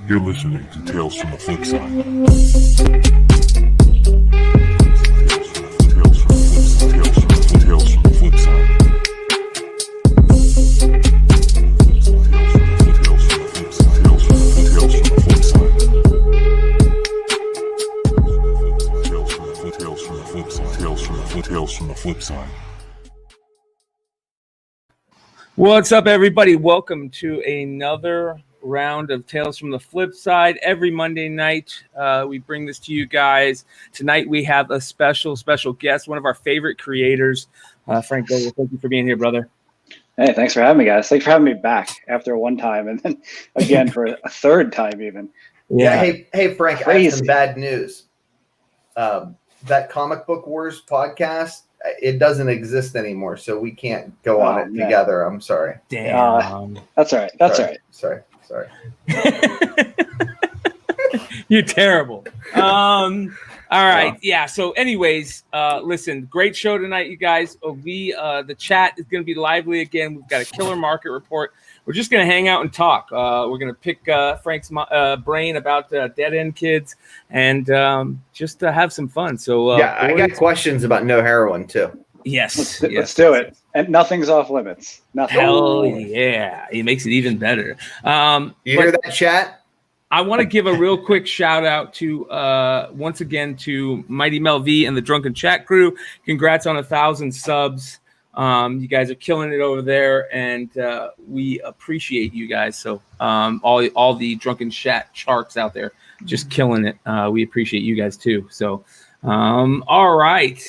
You're listening to Tales from the Flipside. Tales from the Flipside. Tales from the Flipside. What's up, everybody? Welcome to another round of Tales from the Flipside. Every Monday night, we bring this to you guys. Tonight, we have a special guest, one of our favorite creators, Frank Gogol. Thank you for being here, brother. Hey, thanks for having me, guys. Thanks for having me back after one time and then again for a third time even. Yeah. Hey, Frank, Crazy. I have some bad news. That Comic Book Wars podcast, it doesn't exist anymore, so we can't go on it together. I'm sorry. Damn. That's all right. That's all right. Sorry. You're terrible. All right. Yeah. So anyways, listen, great show tonight, you guys. The chat is going to be lively again. We've got a killer market report. We're just going to hang out and talk. We're going to pick Frank's brain about dead end kids and just have some fun. So I got questions about no heroin too. Yes. Let's do it. And nothing's off limits. Nothing. Hell yeah. He makes it even better. You hear that, chat? I want to give a real quick shout out to once again to Mighty Mel V and the Drunken Chat crew. Congrats on 1,000 subs. You guys are killing it over there, and we appreciate you guys. So all the Drunken Chat sharks out there just killing it. We appreciate you guys too. So all right.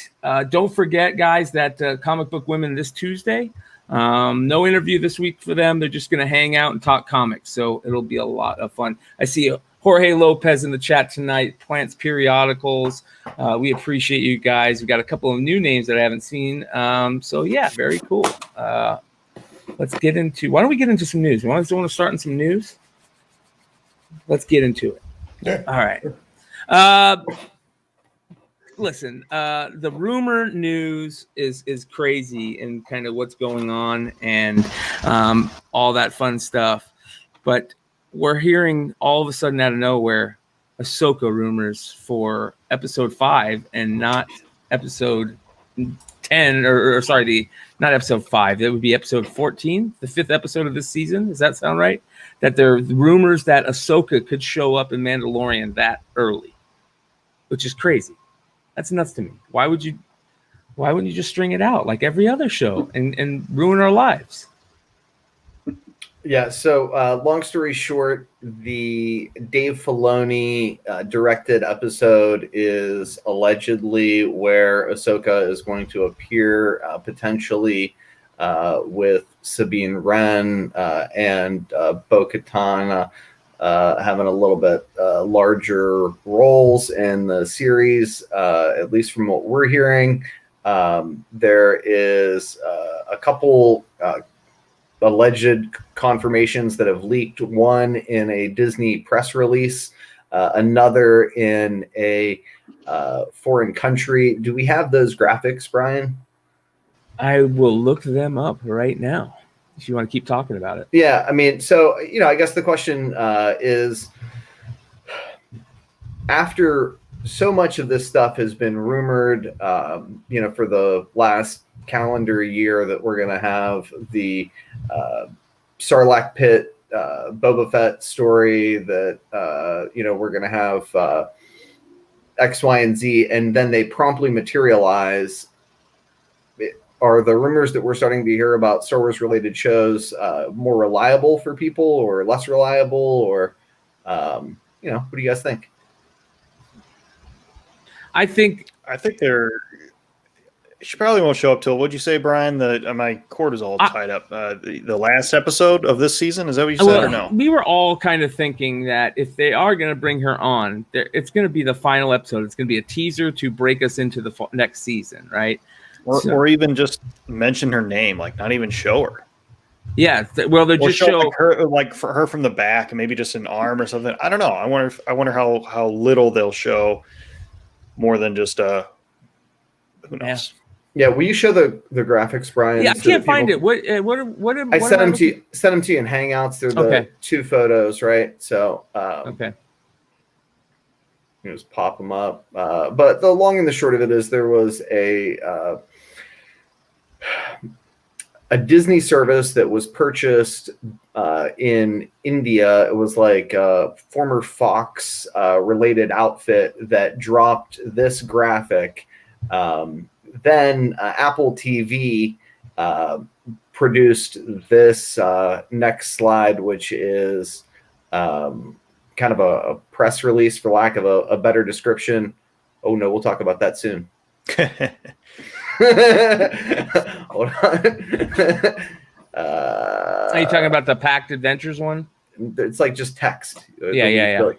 Don't forget, guys, that Comic Book Women this Tuesday. No interview this week for them. They're just going to hang out and talk comics. So it'll be a lot of fun. I see Jorge Lopez in the chat tonight, Plants Periodicals. We appreciate you guys. We got a couple of new names that I haven't seen. So yeah, very cool. Let's get into, why don't we get into some news? You want to start in some news? Let's get into it. Yeah. All right. Listen, the rumor news is crazy and kind of what's going on and all that fun stuff. But we're hearing all of a sudden out of nowhere Ahsoka rumors for episode 5 and not episode 10 or sorry, not episode 5. It would be episode 14, the 5th episode of this season. Does that sound right? That there are rumors that Ahsoka could show up in Mandalorian that early, which is crazy. That's nuts to me. Why wouldn't you just string it out like every other show and ruin our lives? Yeah, so long story short, the Dave Filoni directed episode is allegedly where Ahsoka is going to appear potentially with Sabine Wren and Bo-Katan having a little bit larger roles in the series, at least from what we're hearing. There is a couple alleged confirmations that have leaked, one in a Disney press release, another in a foreign country. Do we have those graphics, Brian? I will look them up right now if you want to keep talking about it. Yeah, I mean, so, I guess the question is, after so much of this stuff has been rumored, for the last calendar year that we're going to have the Sarlacc pit Boba Fett story, that, we're going to have X, Y, and Z, and then they promptly materialize. Are the rumors that we're starting to hear about Star Wars related shows more reliable for people or less reliable, or, what do you guys think? I think she probably won't show up till, what'd you say, Brian? My cord is all tied up. The last episode of this season, is that what you said, or no? We were all kind of thinking that if they are going to bring her on, it's going to be the final episode. It's going to be a teaser to break us into the next season, right? Or even just mention her name, like not even show her. Yeah. Well, they Or just show show. like her, like for her from the back, and maybe just an arm or something. I don't know. I wonder how little they'll show, more than just who knows. Yeah, will you show the graphics, Brian? Yeah, I so can't that find people- it. What I sent them to you. Sent them to you in Hangouts. They're the Okay. 2 photos, right? So Okay. you just pop them up. But the long and the short of it is, there was a Disney service that was purchased in India. It was like a former Fox related outfit that dropped this graphic. Then Apple TV produced this next slide, which is kind of a press release, for lack of a better description. Oh no, we'll talk about that soon. Hold on. Are you talking about the Packed Adventures one? It's like just text. Yeah.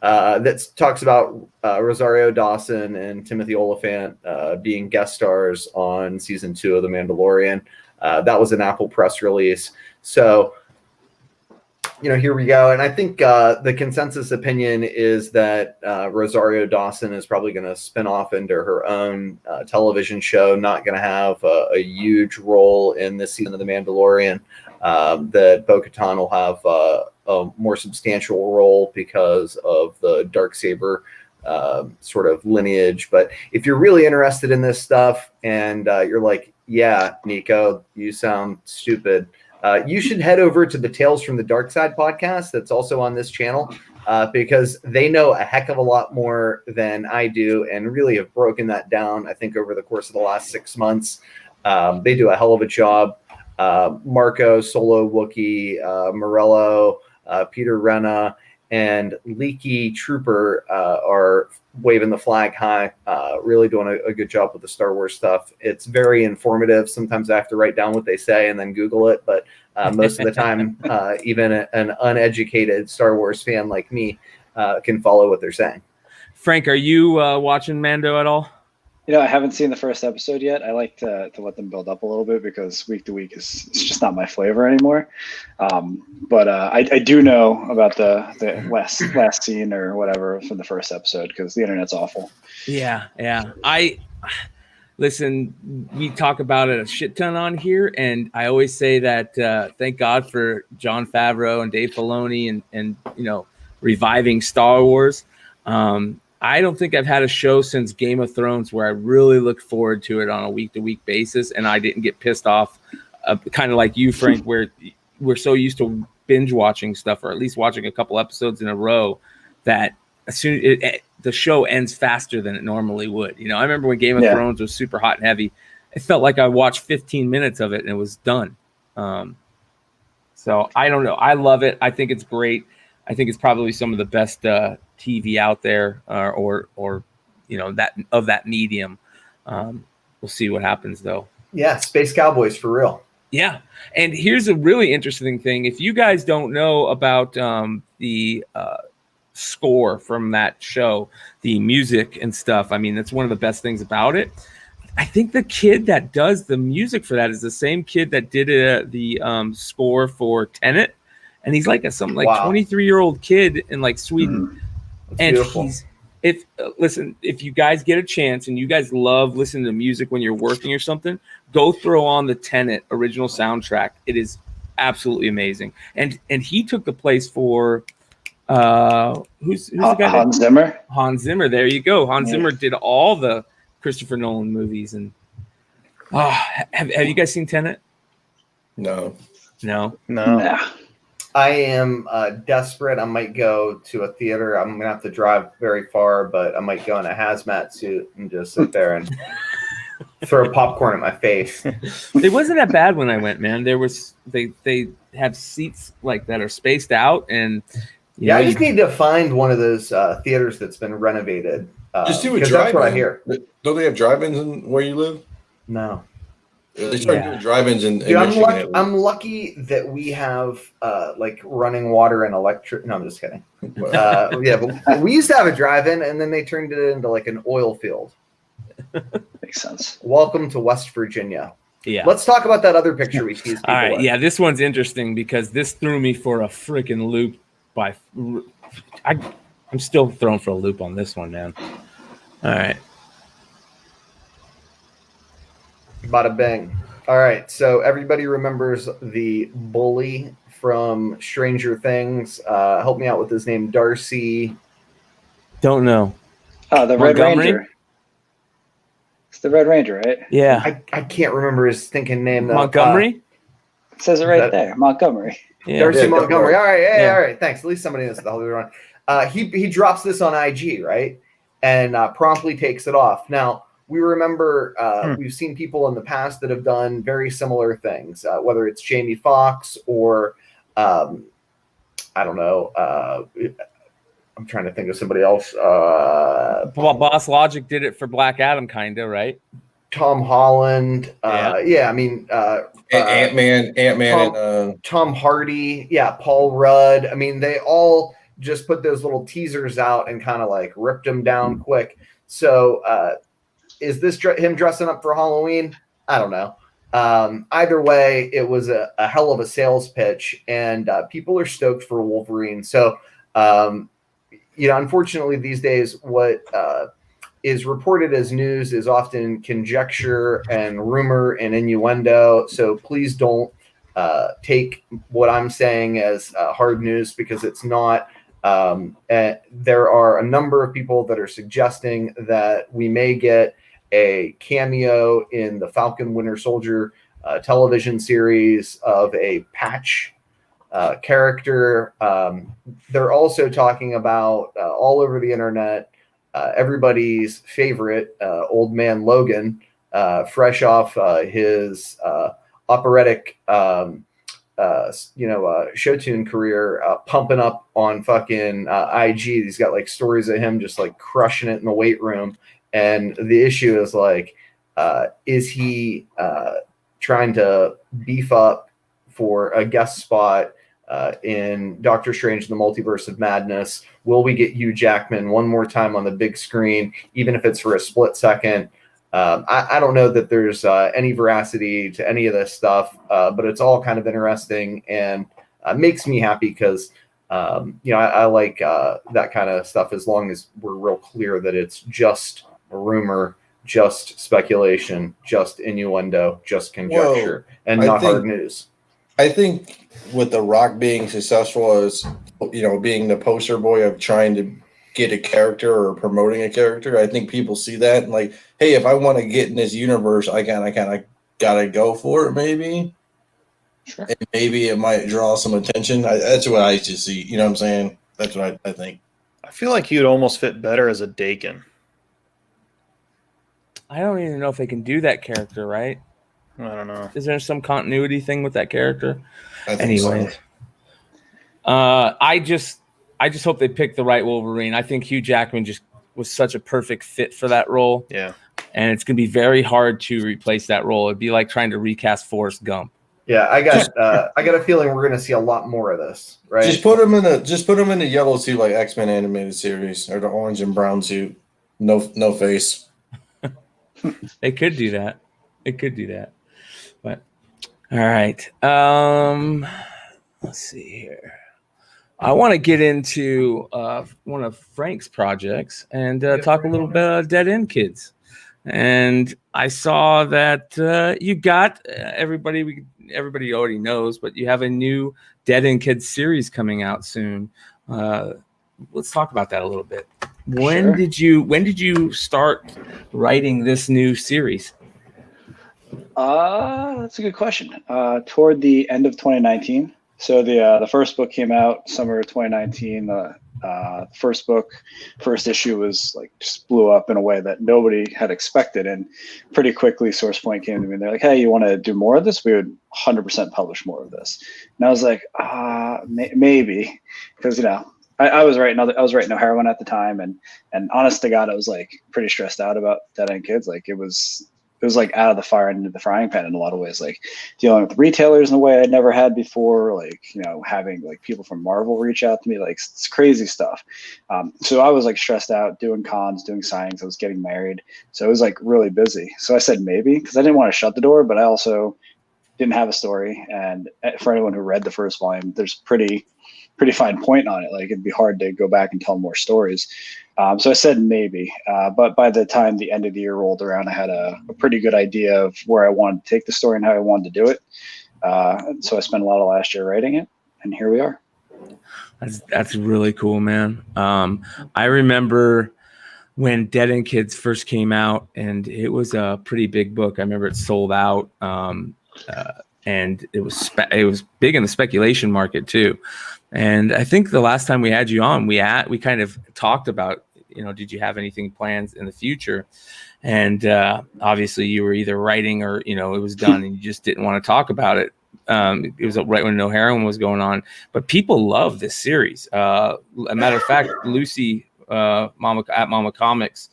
That talks about Rosario Dawson and Timothy Oliphant being guest stars on season 2 of The Mandalorian. That was an Apple press release. So, here we go. And I think the consensus opinion is that Rosario Dawson is probably going to spin off into her own television show, not going to have a huge role in this season of The Mandalorian. That Bo-Katan will have a more substantial role because of the Darksaber sort of lineage. But if you're really interested in this stuff and you're like, yeah, Nico, you sound stupid, you should head over to the Tales from the Dark Side podcast that's also on this channel, because they know a heck of a lot more than I do and really have broken that down, I think, over the course of the last 6 months. They do a hell of a job. Marco, Solo Wookie, Morello, Peter Renna, and Leaky Trooper are waving the flag high, really doing a good job with the Star Wars stuff. It's very informative. Sometimes I have to write down what they say and then Google it, but most of the time, even an uneducated Star Wars fan like me can follow what they're saying. Frank, are you watching Mando at all? I haven't seen the first episode yet. I like to let them build up a little bit, because week to week it's just not my flavor anymore. But I do know about the last scene or whatever from the first episode, because the internet's awful. Yeah. Listen, we talk about it a shit ton on here, and I always say that thank God for Jon Favreau and Dave Filoni and reviving Star Wars. I don't think I've had a show since Game of Thrones where I really looked forward to it on a week-to-week basis, and I didn't get pissed off, kind of like you, Frank, where we're so used to binge watching stuff, or at least watching a couple episodes in a row, that as soon the show ends faster than it normally would. I remember when Game of Thrones was super hot and heavy, it felt like I watched 15 minutes of it and it was done. So I don't know. I love it. I think it's great. I think it's probably some of the best TV out there, or that of that medium. We'll see what happens though. Yeah, Space Cowboys for real. Yeah, and here's a really interesting thing. If you guys don't know about the score from that show, the music and stuff, I mean, that's one of the best things about it. I think the kid that does the music for that is the same kid that did the score for Tenet. And he's like something like 23-year-old kid in like Sweden. And beautiful. if you guys get a chance and you guys love listening to music when you're working or something, go throw on the Tenet original soundtrack. It is absolutely amazing. And he took the place for who's the guy? Hans Zimmer. Hans Zimmer. There you go. Hans Zimmer did all the Christopher Nolan movies. And have you guys seen Tenet? No. Yeah. I am desperate. I might go to a theater. I'm going to have to drive very far, but I might go in a hazmat suit and just sit there and throw popcorn at my face. It wasn't that bad when I went, man. There was they have seats like that are spaced out, and I just need to find one of those theaters that's been renovated. Just do a drive-in. That's what I hear. Don't they have drive-ins in where you live? No. They started doing drive-ins in Dude, Michigan. I'm lucky that we have like running water and electric. No, I'm just kidding. But we used to have a drive-in, and then they turned it into like an oil field. Makes sense. Welcome to West Virginia. Yeah. Let's talk about that other picture we teased people All right. with. Yeah, this one's interesting because this threw me for a freaking loop. I'm still thrown for a loop on this one, man. All right. Bada bang. All right, so everybody remembers the bully from Stranger Things. Help me out with his name, Darcy. Don't know. Oh, the Red Montgomery? Ranger. It's the Red Ranger, right? Yeah. I can't remember his stinking name though. Montgomery? It says it right there, Montgomery. Yeah. Darcy Montgomery. All right, Yeah. all right. Thanks. At least somebody knows the hell they're on. He drops this on IG, right, and promptly takes it off. Now we remember we've seen people in the past that have done very similar things, whether it's Jamie Foxx or I don't know. I'm trying to think of somebody else. Boss Logic did it for Black Adam, kind of, right? Tom Holland. Yeah, I mean, Ant-Man, and Tom Hardy. Yeah, Paul Rudd. I mean, they all just put those little teasers out and kind of like ripped them down quick. So is this him dressing up for Halloween? I don't know. Either way, it was a hell of a sales pitch, and people are stoked for Wolverine. So, unfortunately these days, what is reported as news is often conjecture and rumor and innuendo. So please don't take what I'm saying as hard news, because it's not. There are a number of people that are suggesting that we may get a cameo in the Falcon Winter Soldier television series of a Patch character. They're also talking about all over the internet everybody's favorite Old Man Logan, fresh off his operatic show tune career, pumping up on fucking IG. He's got like stories of him just like crushing it in the weight room. And the issue is like, is he trying to beef up for a guest spot in Doctor Strange and the Multiverse of Madness? Will we get Hugh Jackman one more time on the big screen, even if it's for a split second? I don't know that there's any veracity to any of this stuff, but it's all kind of interesting and makes me happy because, I like that kind of stuff as long as we're real clear that it's just a rumor, just speculation, just innuendo, just conjecture, and not hard news. I think with The Rock being successful as, being the poster boy of trying to get a character or promoting a character, I think people see that and like, hey, if I want to get in this universe, I kind of gotta go for it, maybe. Sure. And maybe it might draw some attention. That's what I just see. You know what I'm saying? That's what I think. I feel like he would almost fit better as a Dakin. I don't even know if they can do that character, right? I don't know. Is there some continuity thing with that character? I think Anyways, I just hope they pick the right Wolverine. I think Hugh Jackman just was such a perfect fit for that role. Yeah. And it's going to be very hard to replace that role. It'd be like trying to recast Forrest Gump. Yeah, I got a feeling we're going to see a lot more of this, right? Just put him in the yellow suit like X-Men animated series, or the orange and brown suit, no face. They could do that. But all right. Let's see here. I want to get into one of Frank's projects and talk a little bit about Dead End Kids. And I saw that you got everybody already knows, but you have a new Dead End Kids series coming out soon. Let's talk about that a little bit. When did you start writing this new series? That's a good question. Toward the end of 2019. So the first book came out summer of 2019. The first issue was like just blew up in a way that nobody had expected, and pretty quickly SourcePoint came to me and they're like, "Hey, you want to do more of this? We would 100% publish more of this." And I was like, maybe, because I was writing Heroine at the time, and honest to God, I was like pretty stressed out about Dead End Kids. Like it was was like out of the fire into the frying pan in a lot of ways, like dealing with retailers in a way I'd never had before, like, you know, having like people from Marvel reach out to me, like it's crazy stuff. So I was like stressed out doing cons, doing signings. I was getting married. So it was like really busy. So I said maybe, because I didn't want to shut the door, but I also didn't have a story. And for anyone who read the first volume, there's pretty fine point on it. Like it'd be hard to go back and tell more stories. So I said maybe, but by the time the end of the year rolled around, I had a pretty good idea of where I wanted to take the story and how I wanted to do it. So I spent a lot of last year writing it, and here we are. That's really cool, man. I remember when Dead End Kids first came out, and it was a pretty big book. I remember it sold out, and it was big in the speculation market too. And I think the last time we had you on, we kind of talked about, you know, did you have anything plans in the future? And obviously you were either writing or, you know, it was done and you just didn't want to talk about it. It was right when No Heroine was going on, but people love this series. A matter of fact, Lucy, Mama Comics,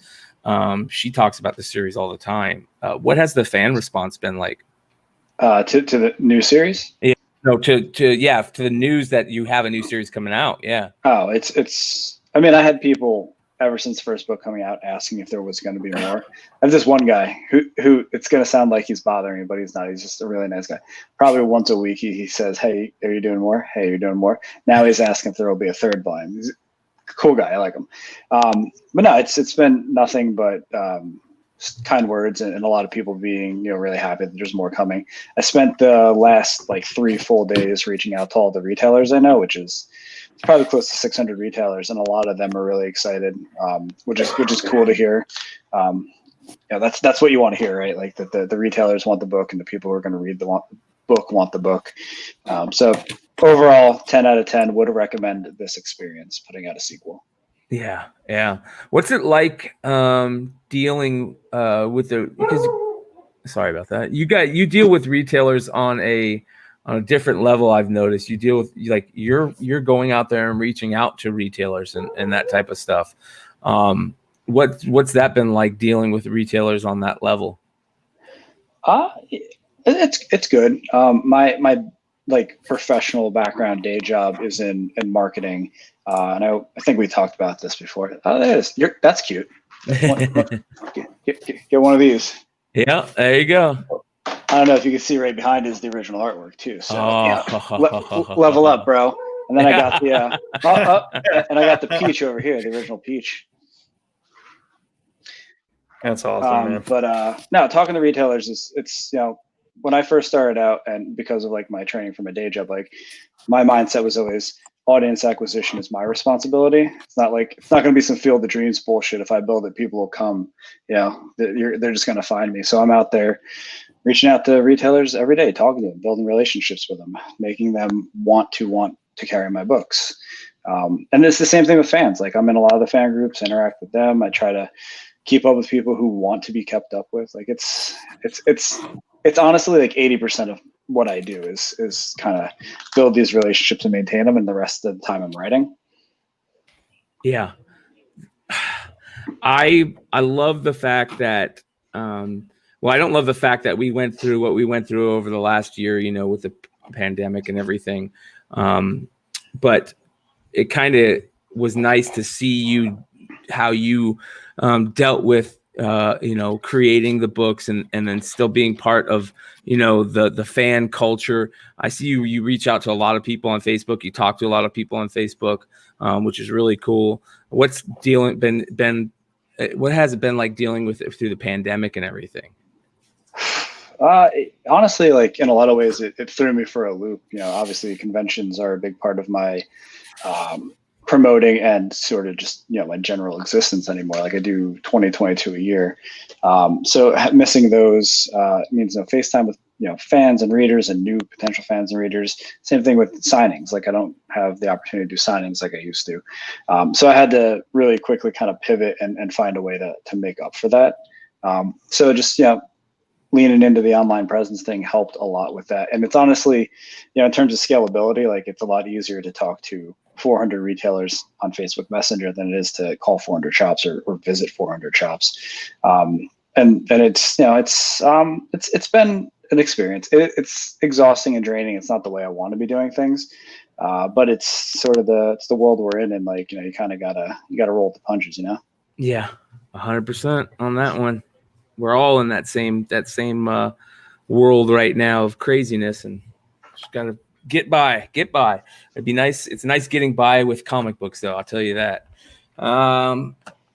she talks about the series all the time. What has the fan response been like? To the new series? Yeah. No, to the news that you have a new series coming out. Yeah. Oh, it's. I mean, I had people ever since the first book coming out asking if there was going to be more. I have this one guy who it's going to sound like he's bothering me, but he's not. He's just a really nice guy. Probably once a week he says, "Hey, are you doing more? Hey, you're doing more." Now he's asking if there will be a third volume. He's a cool guy. I like him. But no, it's been nothing but kind words and a lot of people being, you know, really happy that there's more coming. I spent the last like 3 full days reaching out to all the retailers I know, which is probably close to 600 retailers, and a lot of them are really excited, which is cool to hear. Yeah, that's what you want to hear, right? Like that the retailers want the book and the people who are going to read the book want the book. So overall, 10 out of 10 would recommend this experience, putting out a sequel. Yeah. What's it like dealing with sorry about that. You deal with retailers on a different level. I've noticed you deal with, like, you're going out there and reaching out to retailers and that type of stuff. What's that been like, dealing with retailers on that level? It's good. My like professional background, day job is in marketing. And I think we talked about this before. Oh, that is, that's cute. Get one of these. Yeah, there you go. I don't know if you can see right behind is the original artwork too. So level up, bro. And then I got the and I got the peach over here, the original peach. That's awesome, man. But no, talking to retailers it's you know, when I first started out, and because of like my training from a day job, like my mindset was always audience acquisition is my responsibility. It's not going to be some field of dreams bullshit. If I build it, people will come. You know, they're just going to find me. So I'm out there reaching out to retailers every day, talking to them, building relationships with them, making them want to carry my books. And it's the same thing with fans. Like I'm in a lot of the fan groups, interact with them. I try to keep up with people who want to be kept up with. Like it's honestly like 80% of what I do is kind of build these relationships and maintain them, and the rest of the time I'm writing. Yeah. I love the fact that, well, I don't love the fact that we went through what we went through over the last year, you know, with the pandemic and everything. But it kind of was nice to see how you dealt with, you know, creating the books and then still being part of, you know, the fan culture. I see you reach out to a lot of people on Facebook. You talk to a lot of people on Facebook, which is really cool. What has it been like dealing with it through the pandemic and everything? Honestly, like in a lot of ways, it threw me for a loop. You know, obviously conventions are a big part of my promoting and sort of just, you know, my general existence anymore. Like I do 20-22 a year. So missing those means no FaceTime with, you know, fans and readers and new potential fans and readers. Same thing with signings. Like I don't have the opportunity to do signings like I used to. So I had to really quickly kind of pivot and find a way to make up for that. So just, you know, leaning into the online presence thing helped a lot with that. And it's honestly, you know, in terms of scalability, like it's a lot easier to talk to 400 retailers on Facebook Messenger than it is to call 400 shops or visit 400 shops. and it's been an experience. It's exhausting and draining. It's not the way I want to be doing things, but it's sort of it's the world we're in, and like you kind of gotta roll with the punches, Yeah, 100% on that one. We're all in that same world right now of craziness, and just gotta get by. It'd be nice. It's nice getting by with comic books, though. I'll tell you that.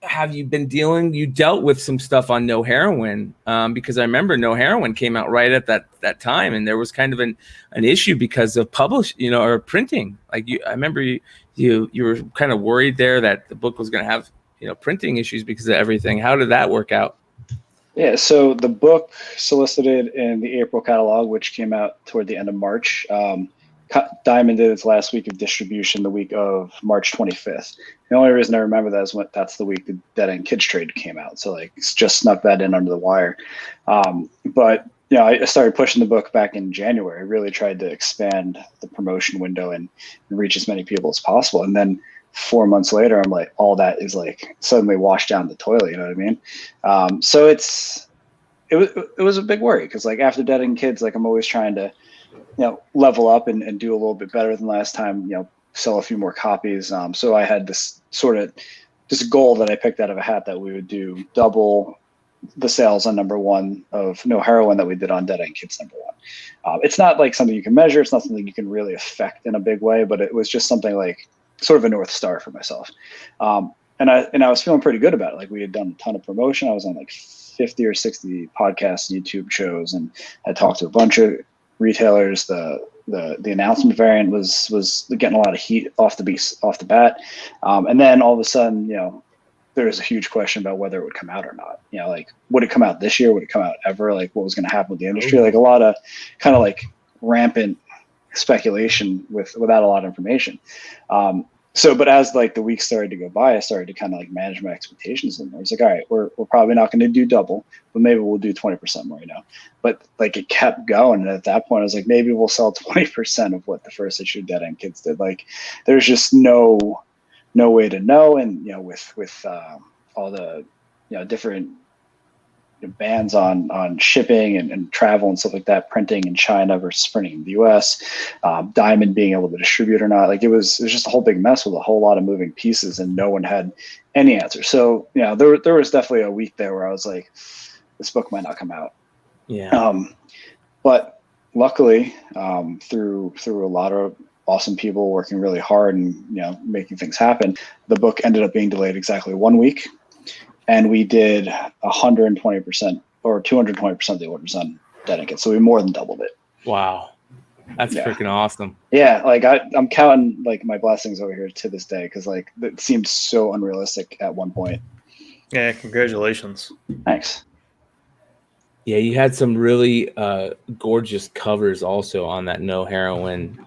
Have you been you dealt with some stuff on No Heroine? Because I remember No Heroine came out right at that time, and there was kind of an issue because of or printing. Like I remember you were kind of worried there that the book was going to have printing issues because of everything. How did that work out? Yeah, so the book solicited in the April catalog, which came out toward the end of March. Diamond did its last week of distribution the week of March 25th. The only reason I remember that is that's the week the Dead End Kids trade came out. So like it's just snuck that in under the wire. But I started pushing the book back in January. I really tried to expand the promotion window and reach as many people as possible. And then 4 months later, I'm like, all that is like suddenly washed down the toilet. You know what I mean? So it was a big worry because like after Dead End Kids, like I'm always trying to level up and do a little bit better than last time, sell a few more copies. So I had this goal that I picked out of a hat that we would do double the sales on number one of No Heroine that we did on Dead End Kids number one. It's not like something you can measure. It's not something you can really affect in a big way, but it was just something like sort of a North Star for myself. And I was feeling pretty good about it. Like we had done a ton of promotion. I was on like 50 or 60 podcasts, YouTube shows, and I talked to a bunch of retailers. The announcement variant was getting a lot of heat off the bat, and then all of a sudden, there was a huge question about whether it would come out or not. Like would it come out this year? Would it come out ever? Like what was going to happen with the industry? Like a lot of kind of like rampant speculation without a lot of information. But as like the weeks started to go by, I started to kind of like manage my expectations, and I was like, all right, we're probably not going to do double, but maybe we'll do 20% more, But like it kept going, and at that point, I was like, maybe we'll sell 20% of what the first issue of Dead End Kids did. Like, there's just no way to know, and with all the different bans on shipping and travel and stuff like that, printing in China versus printing in the US, Diamond being able to distribute or not, like it was just a whole big mess with a whole lot of moving pieces, and no one had any answer. So there was definitely a week there where I was like, this book might not come out. But luckily, through a lot of awesome people working really hard and making things happen, the book ended up being delayed exactly 1 week. And we did 120% or 220% of the orders on Dead End Kids. So we more than doubled it. Wow. That's freaking awesome. Yeah. Like I'm counting like my blessings over here to this day. Cause like it seemed so unrealistic at one point. Yeah. Congratulations. Thanks. Yeah. You had some really gorgeous covers also on that No Heroine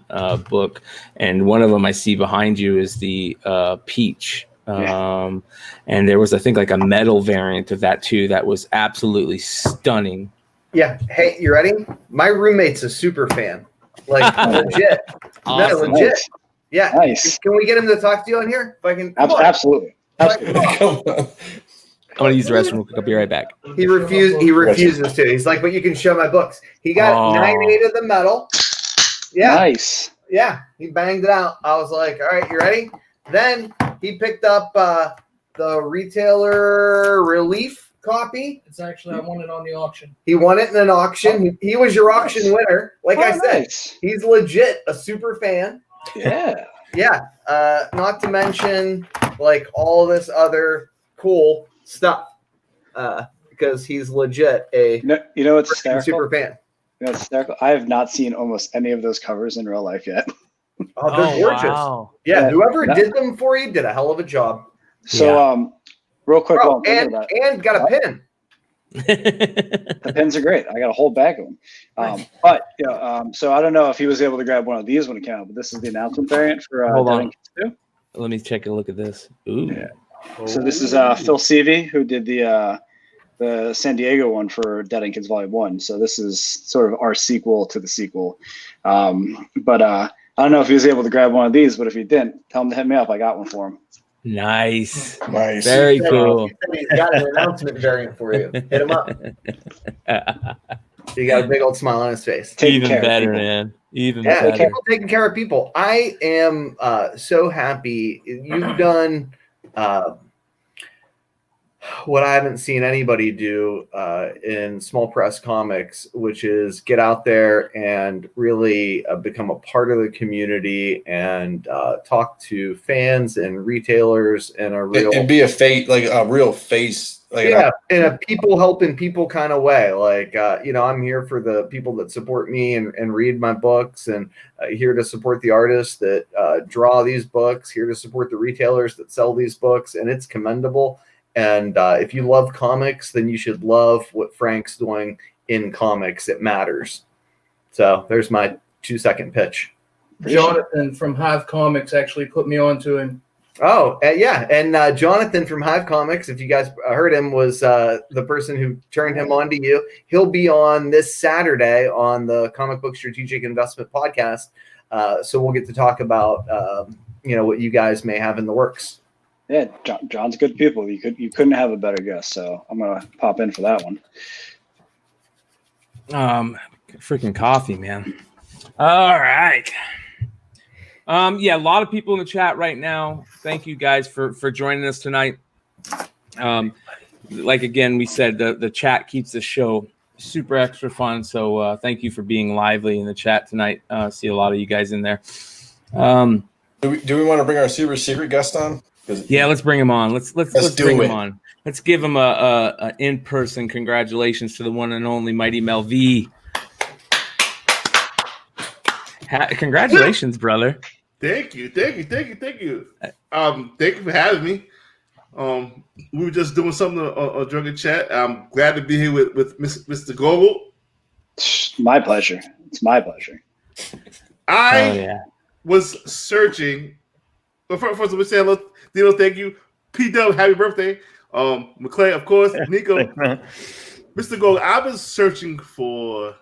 book. And one of them I see behind you is the Peach. And there was, I think, like a metal variant of that too that was absolutely stunning. Yeah. Hey, you ready? My roommate's a super fan. Like legit. Awesome. No, legit. Nice. Yeah. Nice. Can we get him to talk to you on here? If I can. Absolutely. Absolutely. Come on. I'm gonna use the restroom real quick. I'll be right back. He refuses to. He's like, but you can show my books. He got 9/8 of the metal. Yeah. Nice. Yeah. He banged it out. I was like, all right, you ready? Then he picked up the retailer relief copy. It's actually, I won it on the auction. He won it in an auction. He was your auction winner. Like I said, nice. he's legit a super fan. Yeah. Yeah. Not to mention like all this other cool stuff. Because he's legit a You know what's hysterical? super fan. You know what's hysterical? I have not seen almost any of those covers in real life yet. Oh, they're gorgeous. Wow. Yeah, whoever Yeah. did them for you did a hell of a job. So real quick, while I'm thinking about it, and got a pin. the pins are great. I got a whole bag of them. But so I don't know if he was able to grab one of these when it came out, but this is the announcement variant for Hold Dead on. End Kids 2. Let me take a look at this. Ooh. Yeah. So this is Phil Seavey, who did the San Diego one for Dead End Kids Volume 1. So this is sort of our sequel to the sequel. But I don't know if he was able to grab one of these, but if he didn't, tell him to hit me up. I got one for him. Nice. Nice. Very He said- cool. he said he's got an announcement variant for you. Hit him up. He got a big old smile on his face. Taking Even care of better, people. man. Even Yeah, better. people taking care of people. I am so happy. You've done what I haven't seen anybody do in small press comics, which is get out there and really become a part of the community and talk to fans and retailers and a real And be a real face. Like yeah, in a people helping people kind of way. Like, I'm here for the people that support me and read my books, and here to support the artists that draw these books, here to support the retailers that sell these books, and it's commendable. And if you love comics, then you should love what Frank's doing in comics. It matters. So there's my 2-second pitch. Jonathan from Hive Comics actually put me on to him. Oh, yeah. And Jonathan from Hive Comics, if you guys heard him, was the person who turned him on to you. He'll be on this Saturday on the Comic Book Strategic Investment Podcast. So we'll get to talk about, what you guys may have in the works. Yeah, John's good people. You couldn't have a better guest, so I'm gonna pop in for that one. Freaking coffee, man. All right. Yeah, a lot of people in the chat right now. Thank you guys for joining us tonight. Like again, we said the chat keeps the show super extra fun. So thank you for being lively in the chat tonight. See a lot of you guys in there. do we want to bring our super secret guest on? Yeah, let's bring him on. Let's do bring it. him on. Let's give him a in-person congratulations to the one and only Mighty Mel V. Congratulations, brother. Thank you. Thank you for having me. We were just doing something on Drunken Chat. I'm glad to be here with Mr. Gogol. My pleasure. It's my pleasure. I was searching. Well, first of all, say hello, Dino. Thank you. P-Dub, happy birthday. McClay, of course. Nico. Mr. Gogol, I was searching for.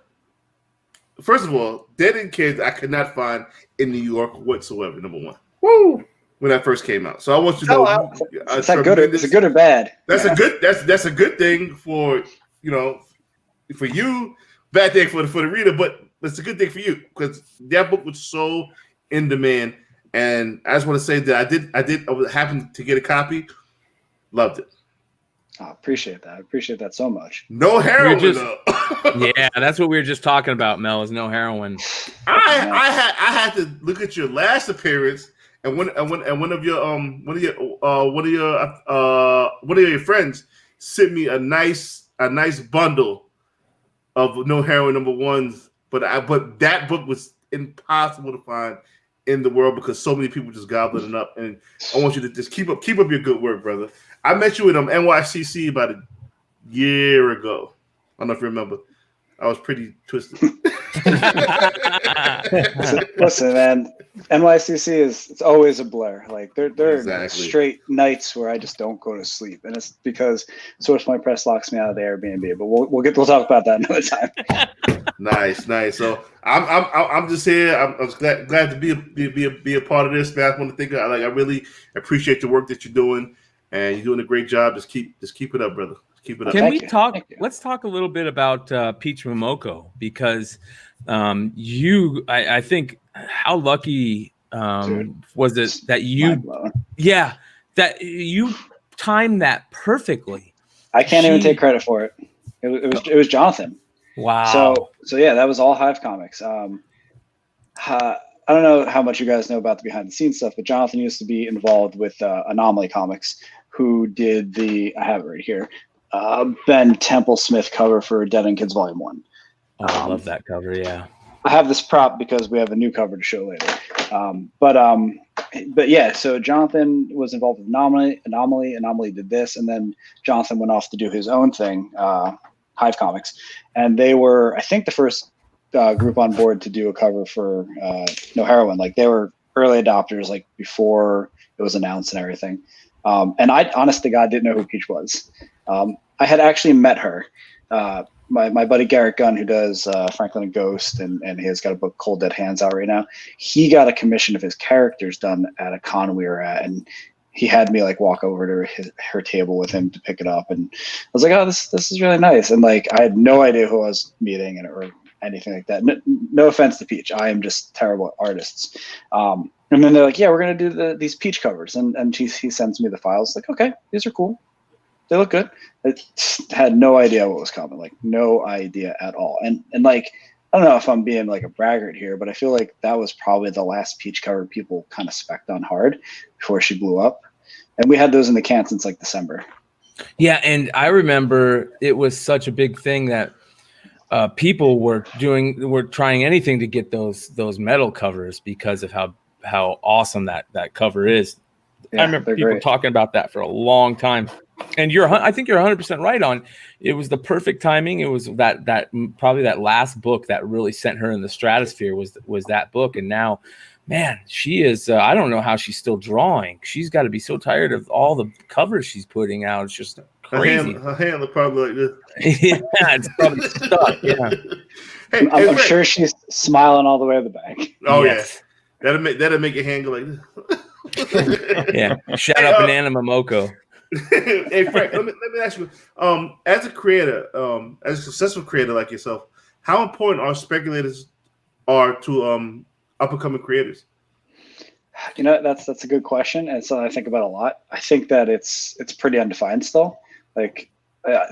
First of all, Dead End Kids I could not find in New York whatsoever, number one. Woo! When that first came out. So I want you to know Is that good? Is it good or bad? That's a good thing for for you, bad thing for the reader, but it's a good thing for you because that book was so in demand. And I just want to say that I happened to get a copy, loved it. I appreciate that. I appreciate that so much. No heroin though. Yeah, that's what we were just talking about, Mel. Is no heroin. I had to look at your last appearance and one of your friends sent me a nice bundle of No Heroin #1s, but that book was impossible to find in the world because so many people just gobbling it up. And I want you to just keep up your good work, brother. I met you at NYCC about a year ago. I don't know if you remember. I was pretty twisted. Listen, man, NYCC it's always a blur. Like there are Exactly. straight nights where I just don't go to sleep, and it's because Source Point Press locks me out of the Airbnb. But we'll talk about that another time. Nice. So I'm just here. I'm glad to be a part of this, man. I want to think I really appreciate the work that you're doing, and you're doing a great job. Just keep it up, brother. Keep it up. Can Thank we you. talk? Thank you. Let's talk a little bit about Peach Momoko because I think how lucky was it that you Mind-blowing. that you timed that perfectly. I can't even take credit for it. It was Jonathan. Wow. So yeah, that was all Hive Comics. I don't know how much you guys know about the behind the scenes stuff, but Jonathan used to be involved with Anomaly Comics, who did I have it right here, Ben Temple Smith cover for Dead End Kids Volume 1. I love that cover. Yeah. I have this prop because we have a new cover to show later. But yeah, so Jonathan was involved with Anomaly did this, and then Jonathan went off to do his own thing, Hive Comics, and they were, I think, the first group on board to do a cover for No Heroin. Like they were early adopters, like before it was announced and everything. And I, honest to God, didn't know who Peach was. I had actually met her. My buddy Garrett Gunn, who does Franklin and Ghost, and he has got a book Cold Dead Hands out right now. He got a commission of his characters done at a con we were at, and he had me like walk over to her table with him to pick it up, and I was like, oh, this is really nice. And like I had no idea who I was meeting or anything like that. No offense to Peach, I am just terrible at artists. And then they're like, yeah, we're gonna do these Peach covers, and he sends me the files. Like, okay, these are cool. They look good. I had no idea what was coming, like no idea at all. And like, I don't know if I'm being like a braggart here, but I feel like that was probably the last Peach cover people kind of spec'd on hard before she blew up. And we had those in the can since like December. Yeah, and I remember it was such a big thing that people were trying anything to get those metal covers because of how awesome that cover is. Yeah, I remember people talking about that for a long time. And I think you're 100% right on. It was the perfect timing. It was that probably that last book that really sent her in the stratosphere was that book. And now, man, she is. I don't know how she's still drawing. She's got to be so tired of all the covers she's putting out. It's just crazy. Her hand look probably like this. Yeah, it's probably stuck. Yeah. Hey, I'm sure she's smiling all the way to the back. Oh yes. Yeah, that'll make your hand go like this. Yeah. Shout out Banana Momoko. Hey Frank, let me ask you, as a creator, as a successful creator like yourself, how important are speculators to up and coming creators? You know, that's a good question, and something I think about a lot. I think that it's pretty undefined still. Like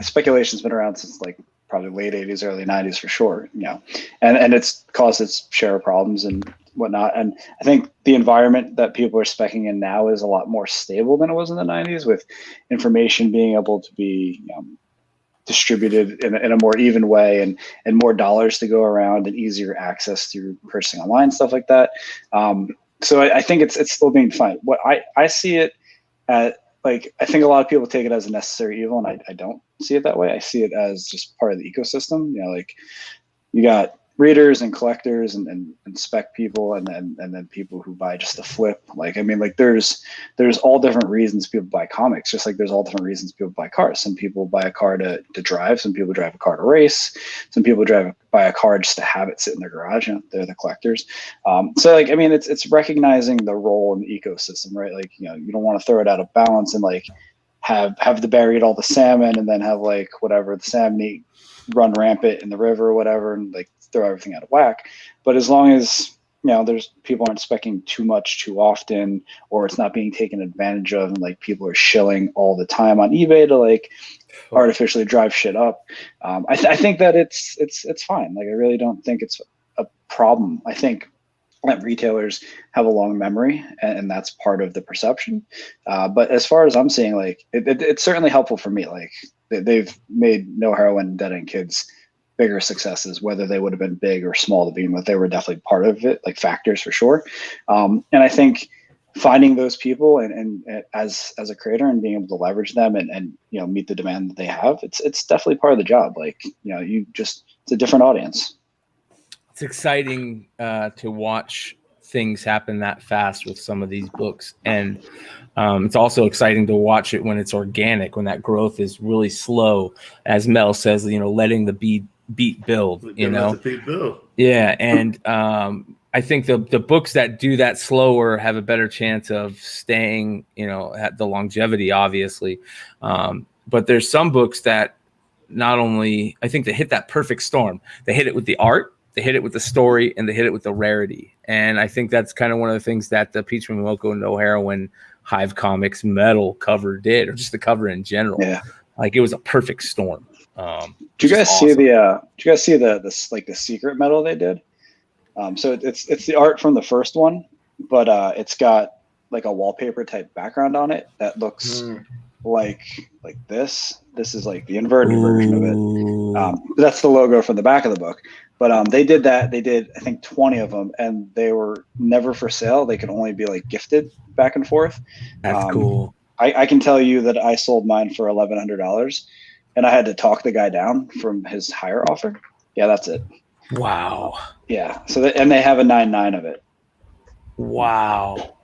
speculation's been around since like probably late 80s, early 90s for sure. You know, and it's caused its share of problems and whatnot. And I think the environment that people are speccing in now is a lot more stable than it was in the 90s, with information being able to be distributed in a more even way, and more dollars to go around, and easier access through purchasing online, stuff like that. So I think it's still being defined. What I see it at, like, I think a lot of people take it as a necessary evil, and I don't see it that way. I see it as just part of the ecosystem. You know, like you got readers and collectors and spec people, and then people who buy just to flip. Like, I mean, like there's all different reasons people buy comics, just like there's all different reasons people buy cars. Some people buy a car to drive, some people drive a car to race, some people buy a car just to have it sit in their garage. You know, they're the collectors. So like, I mean, it's recognizing the role in the ecosystem, right? Like, you know, you don't want to throw it out of balance and like have the bear eat all the salmon, and then have like whatever the salmon eat run rampant in the river or whatever, and like throw everything out of whack. But as long as, you know, there's people aren't specking too much too often, or it's not being taken advantage of, and like people are shilling all the time on eBay to like artificially drive shit up, I think that it's fine. Like, I really don't think it's a problem. I think that retailers have a long memory, and that's part of the perception. But as far as I'm seeing, like it's certainly helpful for me. Like they've made No Heroine, Dead End Kids bigger successes, whether they would have been big or small to begin with. They were definitely part of it, like factors for sure. And I think finding those people and as a creator and being able to leverage them and you know, meet the demand that they have, it's definitely part of the job. Like, you know, it's a different audience. It's exciting to watch things happen that fast with some of these books, and it's also exciting to watch it when it's organic, when that growth is really slow, as Mel says, you know, letting the beat build, you know. Yeah, and I think the books that do that slower have a better chance of staying, you know, at the longevity, obviously. But there's some books that not only, I think they hit that perfect storm. They hit it with the art, they hit it with the story, and they hit it with the rarity. And I think that's kind of one of the things that the Peach Momoko No Heroine Hive Comics metal cover did, or just the cover in general. Yeah, like it was a perfect storm. Do you guys see the like the secret metal they did? So it's the art from the first one, but it's got like a wallpaper type background on it that looks like this. This is like the inverted version of it. That's the logo from the back of the book. But they did that. They did, I think, 20 of them, and they were never for sale. They could only be like gifted back and forth. That's cool. I can tell you that I sold mine for $1,100, and I had to talk the guy down from his higher offer. Yeah, that's it. Wow. Yeah. So and they have a 9.9 of it. Wow,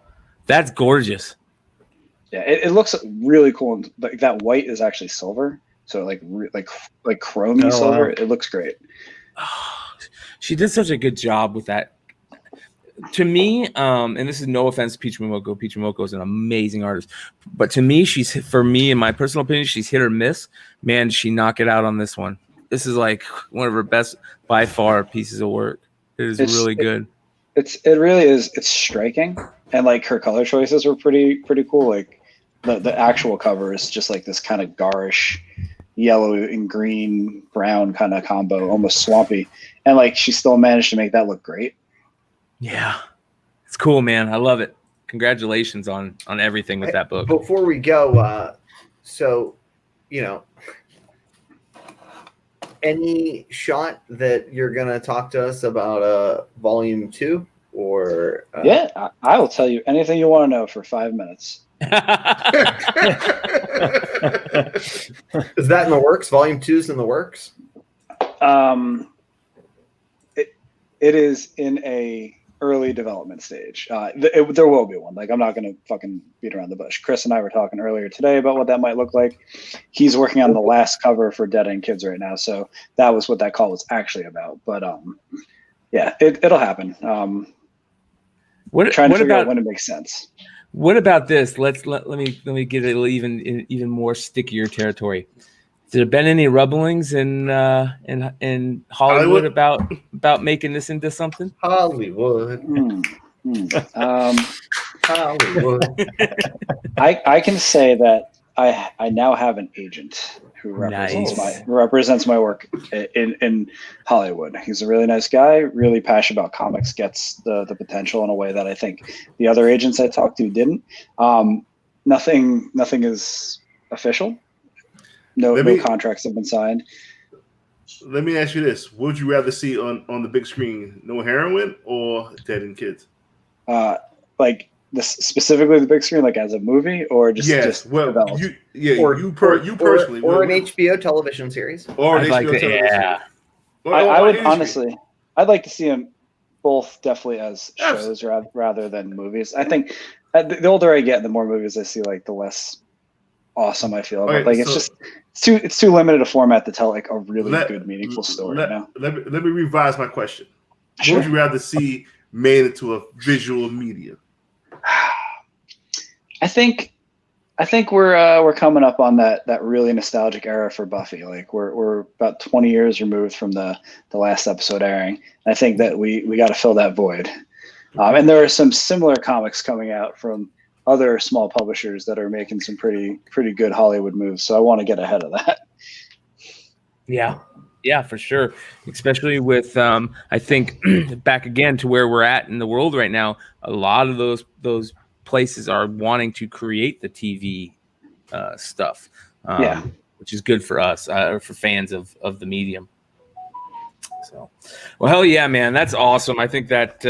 that's gorgeous. Yeah, it looks really cool. And like that white is actually silver, so like chromey silver. Wow. It looks great. She did such a good job with that. to me, and this is no offense to Peach Momoko. Peach Momoko is an amazing artist, but to me, for me, in my personal opinion, she's hit or miss. Man, did she knock it out on this one. This is like one of her best by far pieces of work. It is really good. It really is. It's striking, and like her color choices were pretty cool. Like the actual cover is just like this kind of garish yellow and green brown kind of combo, almost swampy, and like she still managed to make that look great. Yeah, it's cool, man. I love it. Congratulations on everything with that book. Before we go, so any shot that you're gonna talk to us about volume 2, or yeah, I will tell you anything you want to know for 5 minutes. Is that in the works? Volume 2's in the works? It is in a early development stage. There will be one. Like, I'm not going to fucking beat around the bush. Chris and I were talking earlier today about what that might look like. He's working on the last cover for Dead End Kids right now, so that was what that call was actually about. But yeah, it'll happen. Trying to figure out when it makes sense. What about this? Let me get it even more stickier territory. Has there been any rumblings in Hollywood about making this into something? Hollywood. Hollywood. I can say that I now have an agent who represents my work in Hollywood. He's a really nice guy, really passionate about comics, gets the potential in a way that I think the other agents I talked to didn't. Nothing is official. No contracts have been signed. Let me ask you this: would you rather see on the big screen No Heroine or Dead End Kids? Like this specifically the big screen, like as a movie, or just developed? You personally, or an HBO television series, or an HBO television series. I would honestly, I'd like to see them both definitely as shows rather than movies. I think the older I get, the more movies I see, like the less awesome I feel. But like it's too limited a format to tell like a really good, meaningful story. Let me revise my question. Sure. Would you rather see made into a visual media? I think we're coming up on that really nostalgic era for Buffy. Like we're about 20 years removed from the last episode airing. I think that we got to fill that void. And there are some similar comics coming out from other small publishers that are making some pretty good Hollywood moves. So I want to get ahead of that. Yeah, for sure. Especially with, I think back again to where we're at in the world right now, a lot of those places are wanting to create the TV stuff, which is good for us, for fans of the medium. So, well, hell yeah, man. That's awesome. I think that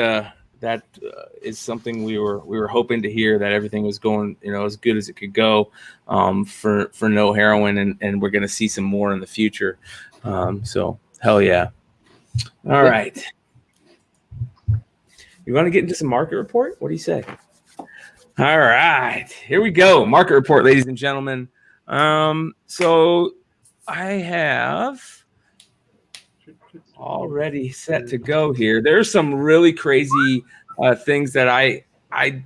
is something we were hoping to hear, that everything was going, as good as it could go for No Heroine, and we're going to see some more in the future. So hell yeah. All right. You want to get into some market report? What do you say? All right, here we go. Market report, ladies and gentlemen. So I have already set to go here. There's some really crazy things that I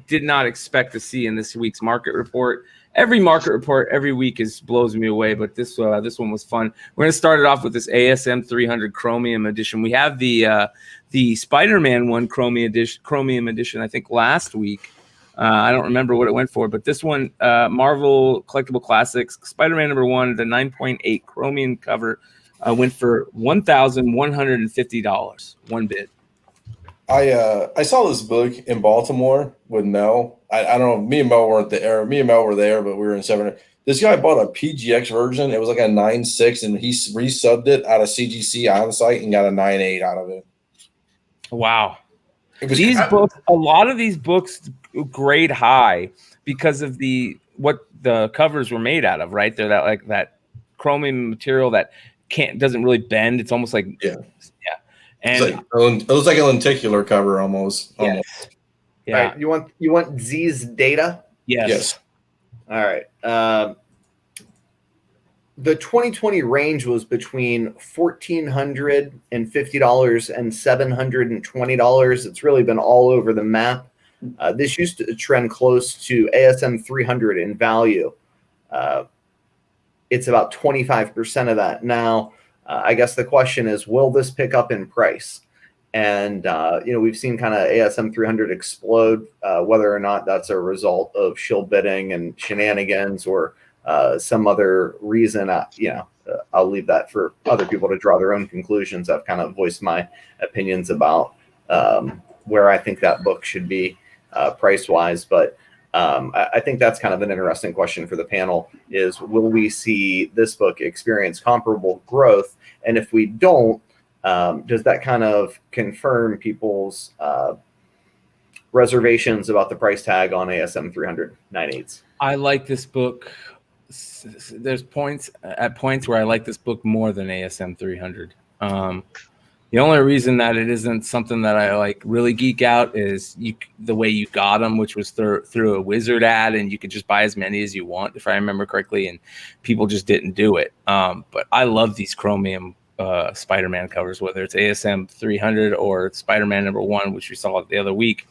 did not expect to see in this week's market report. Every market report every week blows me away, but this one was fun. We're gonna start it off with this ASM 300 Chromium edition. We have the Spider-Man one Chromium edition. I think last week. I don't remember what it went for, but this one, Marvel Collectible Classics Spider-Man #1, the 9.8 Chromium cover, went for $1,150. One bid. I saw this book in Baltimore with Mel. I don't know. Me and Mel weren't there. Me and Mel were there, but we were in 7. This guy bought a PGX version. It was like a 9.6, and he resubbed it out of CGC on site and got a 9.8 out of it. Wow. These books, a lot of these books grade high because of what the covers were made out of, right? They're that chromium material that doesn't really bend. It's almost like And it was like a lenticular cover almost. Yes. Almost. Yeah. All right, you want Z's data? Yes. All right. The 2020 range was between $1,450 and $720. It's really been all over the map. This used to trend close to ASM 300 in value. It's about 25% of that. Now, I guess the question is, will this pick up in price? And, we've seen kind of ASM 300 explode, whether or not that's a result of shill bidding and shenanigans or some other reason. I'll leave that for other people to draw their own conclusions. I've kind of voiced my opinions about where I think that book should be price-wise. But I think that's kind of an interesting question for the panel is, will we see this book experience comparable growth? And if we don't, does that kind of confirm people's reservations about the price tag on ASM 300 9/8? I like this book. There's points where I like this book more than ASM 300. The only reason that it isn't something that I like really geek out is the way you got them, which was through a Wizard ad, and you could just buy as many as you want, if I remember correctly, and people just didn't do it. But I love these chromium Spider-Man covers, whether it's ASM 300 or Spider-Man #1, which we saw the other week.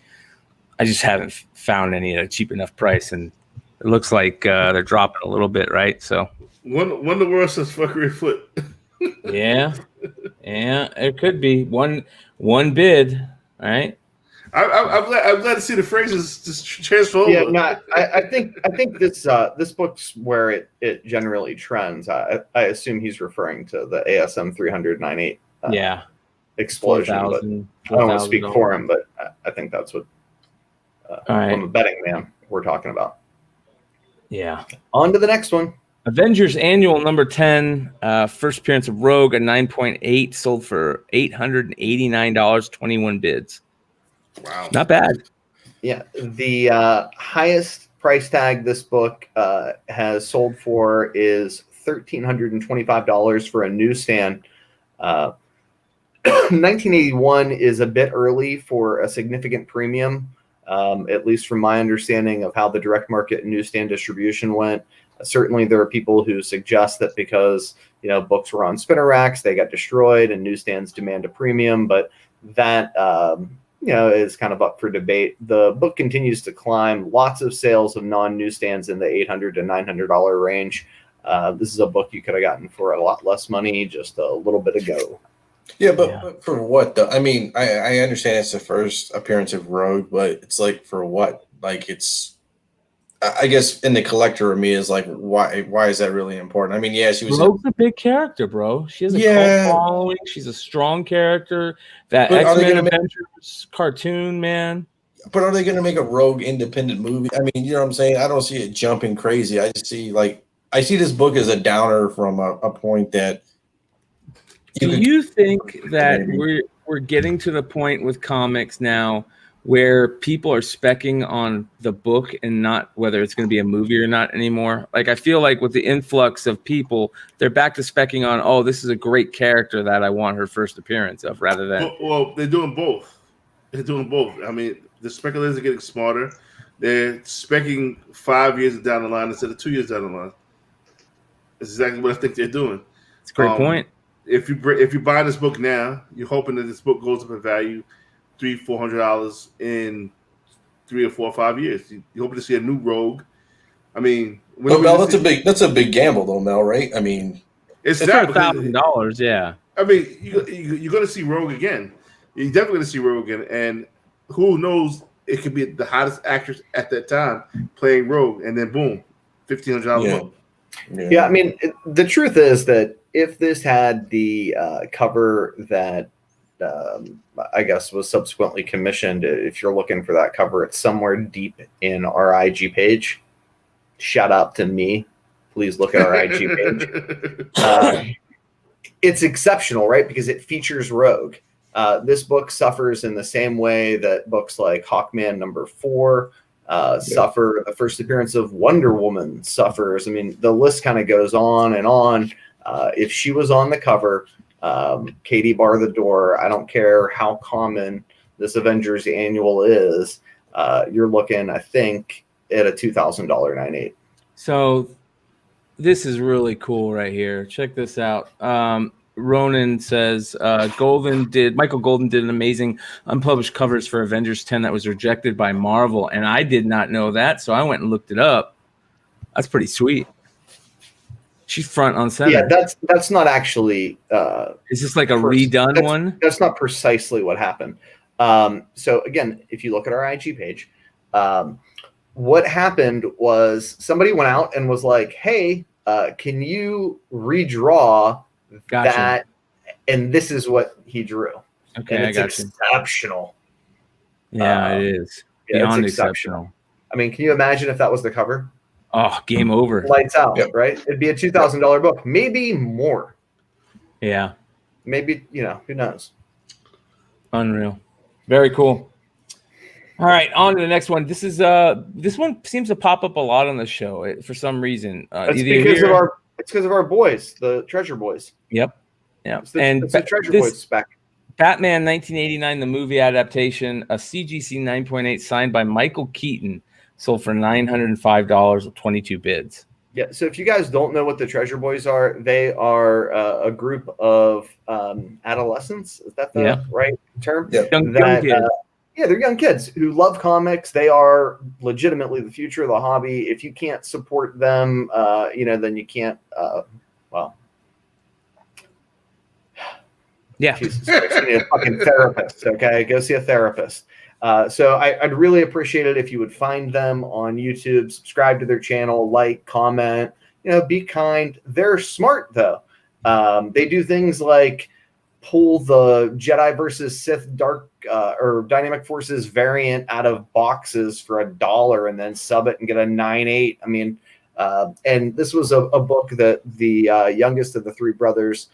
I just haven't found any at a cheap enough price, and it looks like they're dropping a little bit, right? So one of the world says fuckery foot. Yeah, it could be one bid, right? I'm glad to see the phrases just transfer over. Yeah, no, I think this book's where it generally trends. I assume he's referring to the ASM 300 9/8 explosion. But I don't want to speak for him, but I think that's what from a betting man we're talking about. Yeah. On to the next one. Avengers Annual number 10, first appearance of Rogue at 9.8, sold for $889, 21 bids. Wow. Not bad. Yeah. The highest price tag this book has sold for is $1,325 for a newsstand. 1981 is a bit early for a significant premium, at least from my understanding of how the direct market and newsstand distribution went. Certainly, there are people who suggest that because books were on spinner racks, they got destroyed, and newsstands demand a premium. But that is kind of up for debate. The book continues to climb. Lots of sales of non-newsstands in the $800 to $900 range. This is a book you could have gotten for a lot less money just a little bit ago. Yeah, but for what though? I mean, I understand it's the first appearance of Rogue, but it's like for what? Like I guess in the collector of me is like, why is that really important? I mean, yeah, she was Rogue's a big character, bro. She has a cult following. She's a strong character. That X-Men Adventures cartoon, man. But are they going to make a Rogue independent movie? I mean, you know what I'm saying? I don't see it jumping crazy. I just see I see this book as a downer from a point that. Do you think that we're getting to the point with comics now where people are speccing on the book and not whether it's going to be a movie or not anymore? Like, I feel like with the influx of people, they're back to speccing on, oh, this is a great character that I want her first appearance of, rather than. Well, they're doing both. I mean, the speculators are getting smarter. They're speccing 5 years down the line instead of 2 years down the line. That's exactly what I think they're doing. It's a great point. If you buy this book now, you're hoping that this book goes up in value $300-400 in 3 or 4 or 5 years. You're hoping to see a new Rogue. I mean, Mel, that's a big gamble, though, Mel. Right? I mean, it's $1,000. Yeah. I mean, you're going to see Rogue again. You're definitely going to see Rogue again, and who knows? It could be the hottest actress at that time playing Rogue, and then boom, $1,500 book. Yeah, I mean, the truth is that if this had the cover that I guess was subsequently commissioned, if you're looking for that cover, it's somewhere deep in our IG page. Shout out to me. Please look at our IG page. It's exceptional, right? Because it features Rogue. This book suffers in the same way that books like Hawkman #4 suffer. The first appearance of Wonder Woman suffers. I mean, the list kind of goes on and on. If she was on the cover, Katie bar the door, I don't care how common this Avengers Annual is, you're looking, I think, at a $2,000 9/8. So This is really cool right here. Check this out. Ronan says Michael Golden did an amazing unpublished covers for Avengers 10 that was rejected by Marvel, and I did not know that, so I went and looked it up. That's pretty sweet. She's front on center. Yeah, that's not actually. Is this like a redone one? That's not precisely what happened. So again, if you look at our IG page, what happened was somebody went out and was like, "Hey, can you redraw that?" And this is what he drew. Okay, and I got you. Exceptional. Yeah, it is. Yeah, Beyond it's exceptional. I mean, can you imagine if that was the cover? Oh, game over. Lights out, right? It'd be a $2,000 book, maybe more. Yeah. Maybe, who knows? Unreal. Very cool. All right, on to the next one. This one seems to pop up a lot on the show for some reason. It's because of our boys, the Treasure Boys. Yep. It's the Treasure Boys spec. Batman 1989, the movie adaptation, a CGC 9.8 signed by Michael Keaton, sold for $905 with 22 bids. Yeah, so if you guys don't know what the Treasure Boys are, they are a group of adolescents. Is that the right term? Yeah. Young kids. They're young kids who love comics. They are legitimately the future of the hobby. If you can't support them, then you can't. Yeah. Jesus Christ, you need a fucking therapist. Okay, go see a therapist. So I'd really appreciate it if you would find them on YouTube, subscribe to their channel, like, comment, be kind. They're smart though. They do things like pull the Jedi versus Sith Dark or Dynamic Forces variant out of boxes for $1 and then sub it and get a 9.8. I mean, and this was a book that the youngest of the three brothers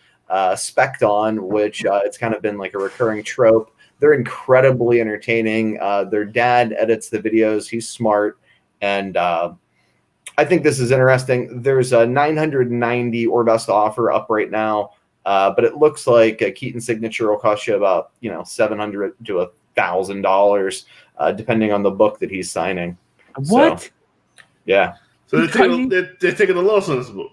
spec'd on, which it's kind of been like a recurring trope. They're incredibly entertaining. Their dad edits the videos. He's smart. And I think this is interesting. There's a 990 or best offer up right now. But it looks like a Keaton signature will cost you about, $700 to $1,000, depending on the book that he's signing. What? So, yeah. So they're taking a loss on this book.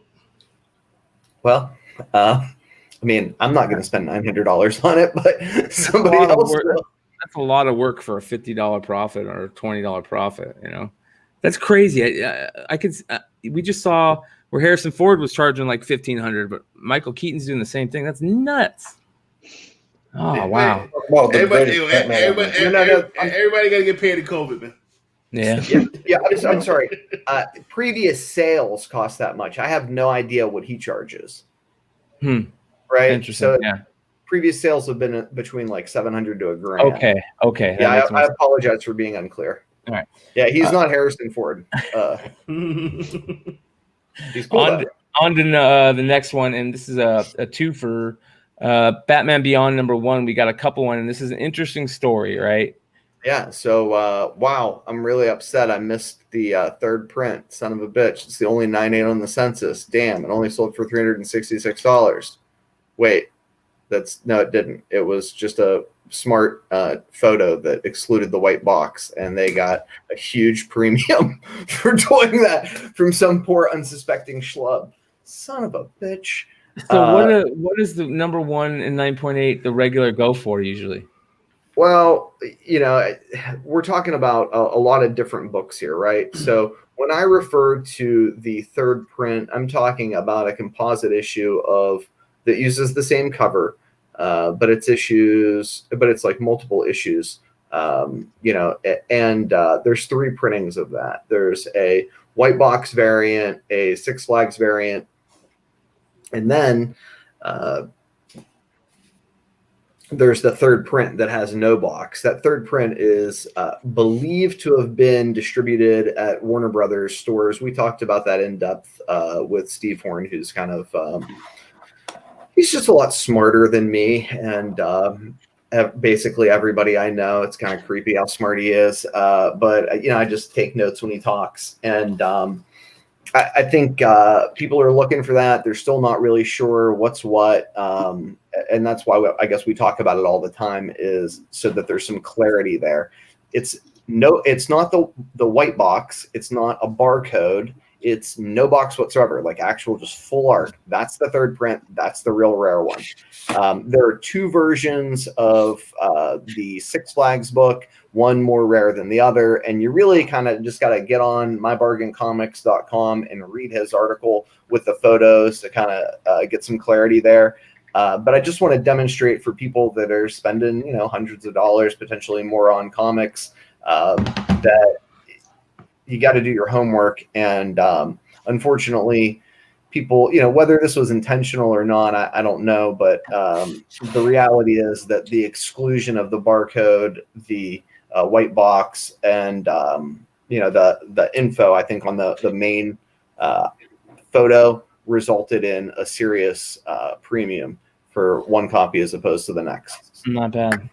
Well, I mean, I'm not going to spend $900 on it, but somebody else will. That's a lot of work for a $50 profit or a $20 profit. That's crazy. I could. We just saw where Harrison Ford was charging like $1,500, but Michael Keaton's doing the same thing. That's nuts. Oh wow! Well, everybody got to get paid in COVID, man. Yeah. I'm sorry. Previous sales cost that much. I have no idea what he charges. Right. Interesting. So yeah. Previous sales have been between like $700 to $1,000. Okay. Yeah, I apologize for being unclear. All right. Yeah, he's not Harrison Ford. He's cool. On to the next one, and this is a two for Batman Beyond #1. We got a couple one, and this is an interesting story, right? Yeah. So wow, I'm really upset. I missed the third print. Son of a bitch! It's the only 9.8 on the census. Damn! It only sold for $366. Wait, no, it didn't. It was just a smart photo that excluded the white box, and they got a huge premium for doing that from some poor unsuspecting schlub. Son of a bitch. So what is the #1 in 9.8 the regular go for usually? Well, we're talking about a lot of different books here, right? So when I refer to the third print, I'm talking about a composite issue that uses the same cover, but it's like multiple issues, and there's three printings of that. There's a white box variant, a Six Flags variant, and then there's the third print that has no box. That third print is believed to have been distributed at Warner Brothers stores. We talked about that in depth with Steve Horn, who's kind of he's just a lot smarter than me, and basically everybody I know. It's kind of creepy how smart he is, but I just take notes when he talks, and I think people are looking for that. They're still not really sure what's what, and that's why I guess we talk about it all the time, is so that there's some clarity there. It's not the white box. It's not a barcode. It's no box whatsoever, like actual just full art. That's the third print. That's the real rare one. There are two versions of the Six Flags book, one more rare than the other. And you really kind of just got to get on mybargaincomics.com and read his article with the photos to kind of get some clarity there. But I just want to demonstrate for people that are spending, hundreds of dollars, potentially more on comics, that you got to do your homework. And unfortunately, people, whether this was intentional or not, I don't know. But the reality is that the exclusion of the barcode, the white box, and the info, I think, on the main photo resulted in a serious premium for one copy as opposed to the next. Not bad.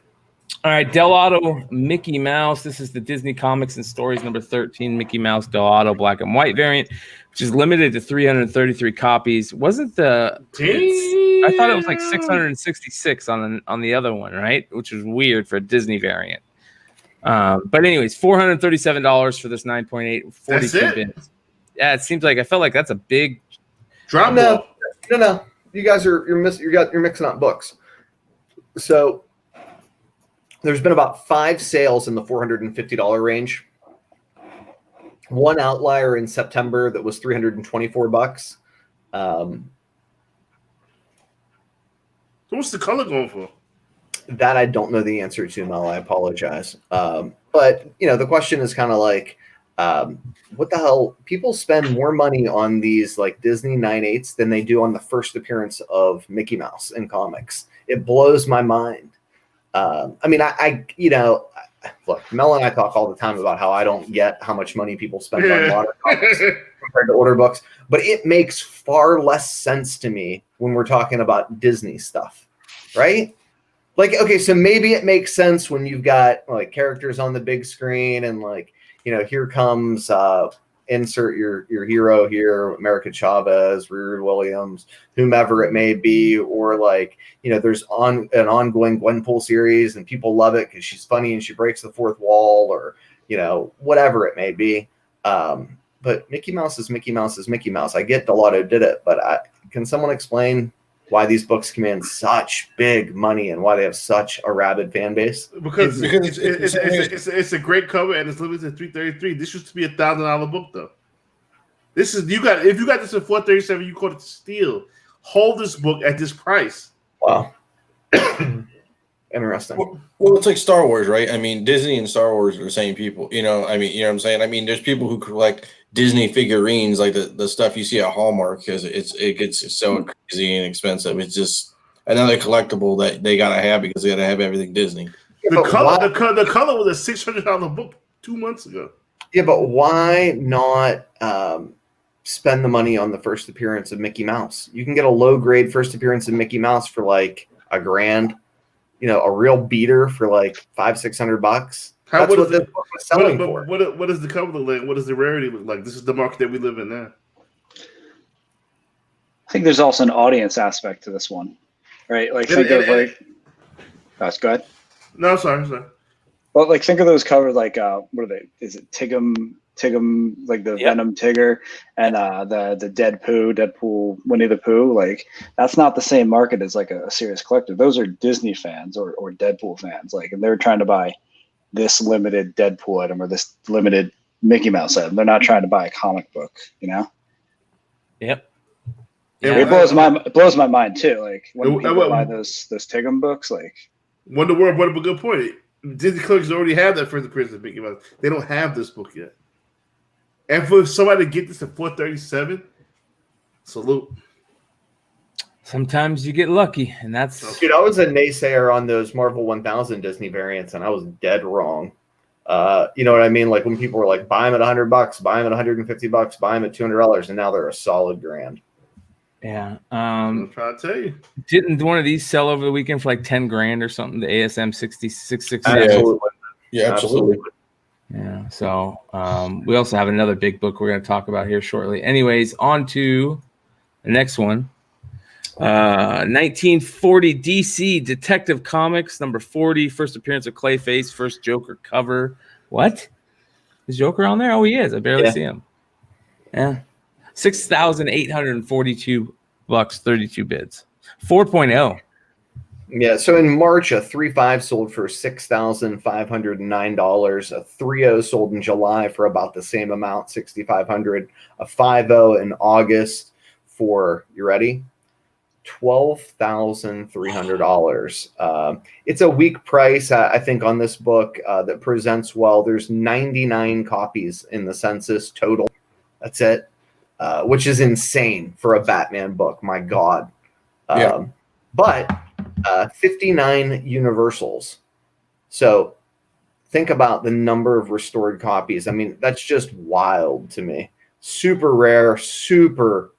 All right, Del Auto Mickey Mouse. This is the Disney Comics and Stories number 13 Mickey Mouse Del Auto black and white variant, which is limited to 333 copies. Wasn't I thought it was like 666 on the other one, right? Which was weird for a Disney variant. But anyways, $437 for this 9.8 42 bits. Yeah, it seems like I felt like that's a big drop. No. You guys you're mixing up books. So there's been about 5 sales in the $450 range. One outlier in September that was $324. So what's the color going for? That I don't know the answer to, Mel. I apologize. But the question is kind of like, what the hell? People spend more money on these like Disney 9/8s than they do on the first appearance of Mickey Mouse in comics. It blows my mind. Look, Mel and I talk all the time about how I don't get how much money people spend on modern comics compared to older books, but it makes far less sense to me when we're talking about Disney stuff, right? Like, okay, so maybe it makes sense when you've got like characters on the big screen and like, here comes insert your hero here, America Chavez, Riri Williams, whomever it may be, or like, there's an ongoing Gwenpool series and people love it because she's funny and she breaks the fourth wall, or whatever it may be. But Mickey Mouse is Mickey Mouse is Mickey Mouse. I get Delato did it, but can someone explain why these books command such big money and why they have such a rabid fan base? Because it's a great cover and it's limited to $333. This used to be $1,000 book though. This is if you got this at $437, you caught it steal. Hold this book at this price. Wow. Interesting. Well, it's like Star Wars, right? I mean, Disney and Star Wars are the same people. You know what I'm saying? I mean, there's people who collect Disney figurines, like the stuff you see at Hallmark, because it gets so crazy and expensive. It's just another collectible that they gotta have because they gotta have everything Disney. The color was a $600 book 2 months ago. Yeah, but why not spend the money on the first appearance of Mickey Mouse? You can get a low grade first appearance of Mickey Mouse for like $1,000. A real beater for like $500-600. That's what this book was selling for. What does the cover look like? What does the rarity look like? This is the market that we live in now. I think there's also an audience aspect to this one, right? Like think of like. That's good. No, sorry. Well, like think of those covers like what are they? Is it Tigum, like the Venom Tigger, and the Deadpool, Winnie the Pooh. Like that's not the same market as like a serious collector. Those are Disney fans or Deadpool fans, like, and they're trying to buy this limited Deadpool item or this limited Mickey Mouse item. They're not trying to buy a comic book, Yep. Yeah, it blows my mind too. Like when people buy those Tigum books, like Wonder World brought up a good point. Disney collectors already have that first appearance of Mickey Mouse. They don't have this book yet. And for somebody to get this at $437, salute. Sometimes you get lucky, and that's. Dude, I was a naysayer on those Marvel 1000 Disney variants, and I was dead wrong. You know what I mean? Like when people were like, buy them at $100, buy them at $150, buy them at $200, and now they're a solid grand. Yeah. I'm trying to tell you. Didn't one of these sell over the weekend for like $10,000 or something? The ASM 6667. Absolutely. Yeah, absolutely. Yeah. So we also have another big book we're going to talk about here shortly. Anyways, on to the next one. 1940 DC Detective Comics number 40. First appearance of Clayface. First Joker cover. What? Is Joker on there? Oh, he is. I barely see him. Yeah. $6,842, 32 bids. 4.0. Yeah, so in March, a 3.5 sold for $6,509. A 3.0 sold in July for about the same amount, $6,500. A 5.0 in August for, you ready? $12,300. It's a weak price, I think, on this book that presents well. There's 99 copies in the census total. That's it, which is insane for a Batman book. My God. Yeah. But 59 universals. So think about the number of restored copies. I mean, that's just wild to me. Super rare, super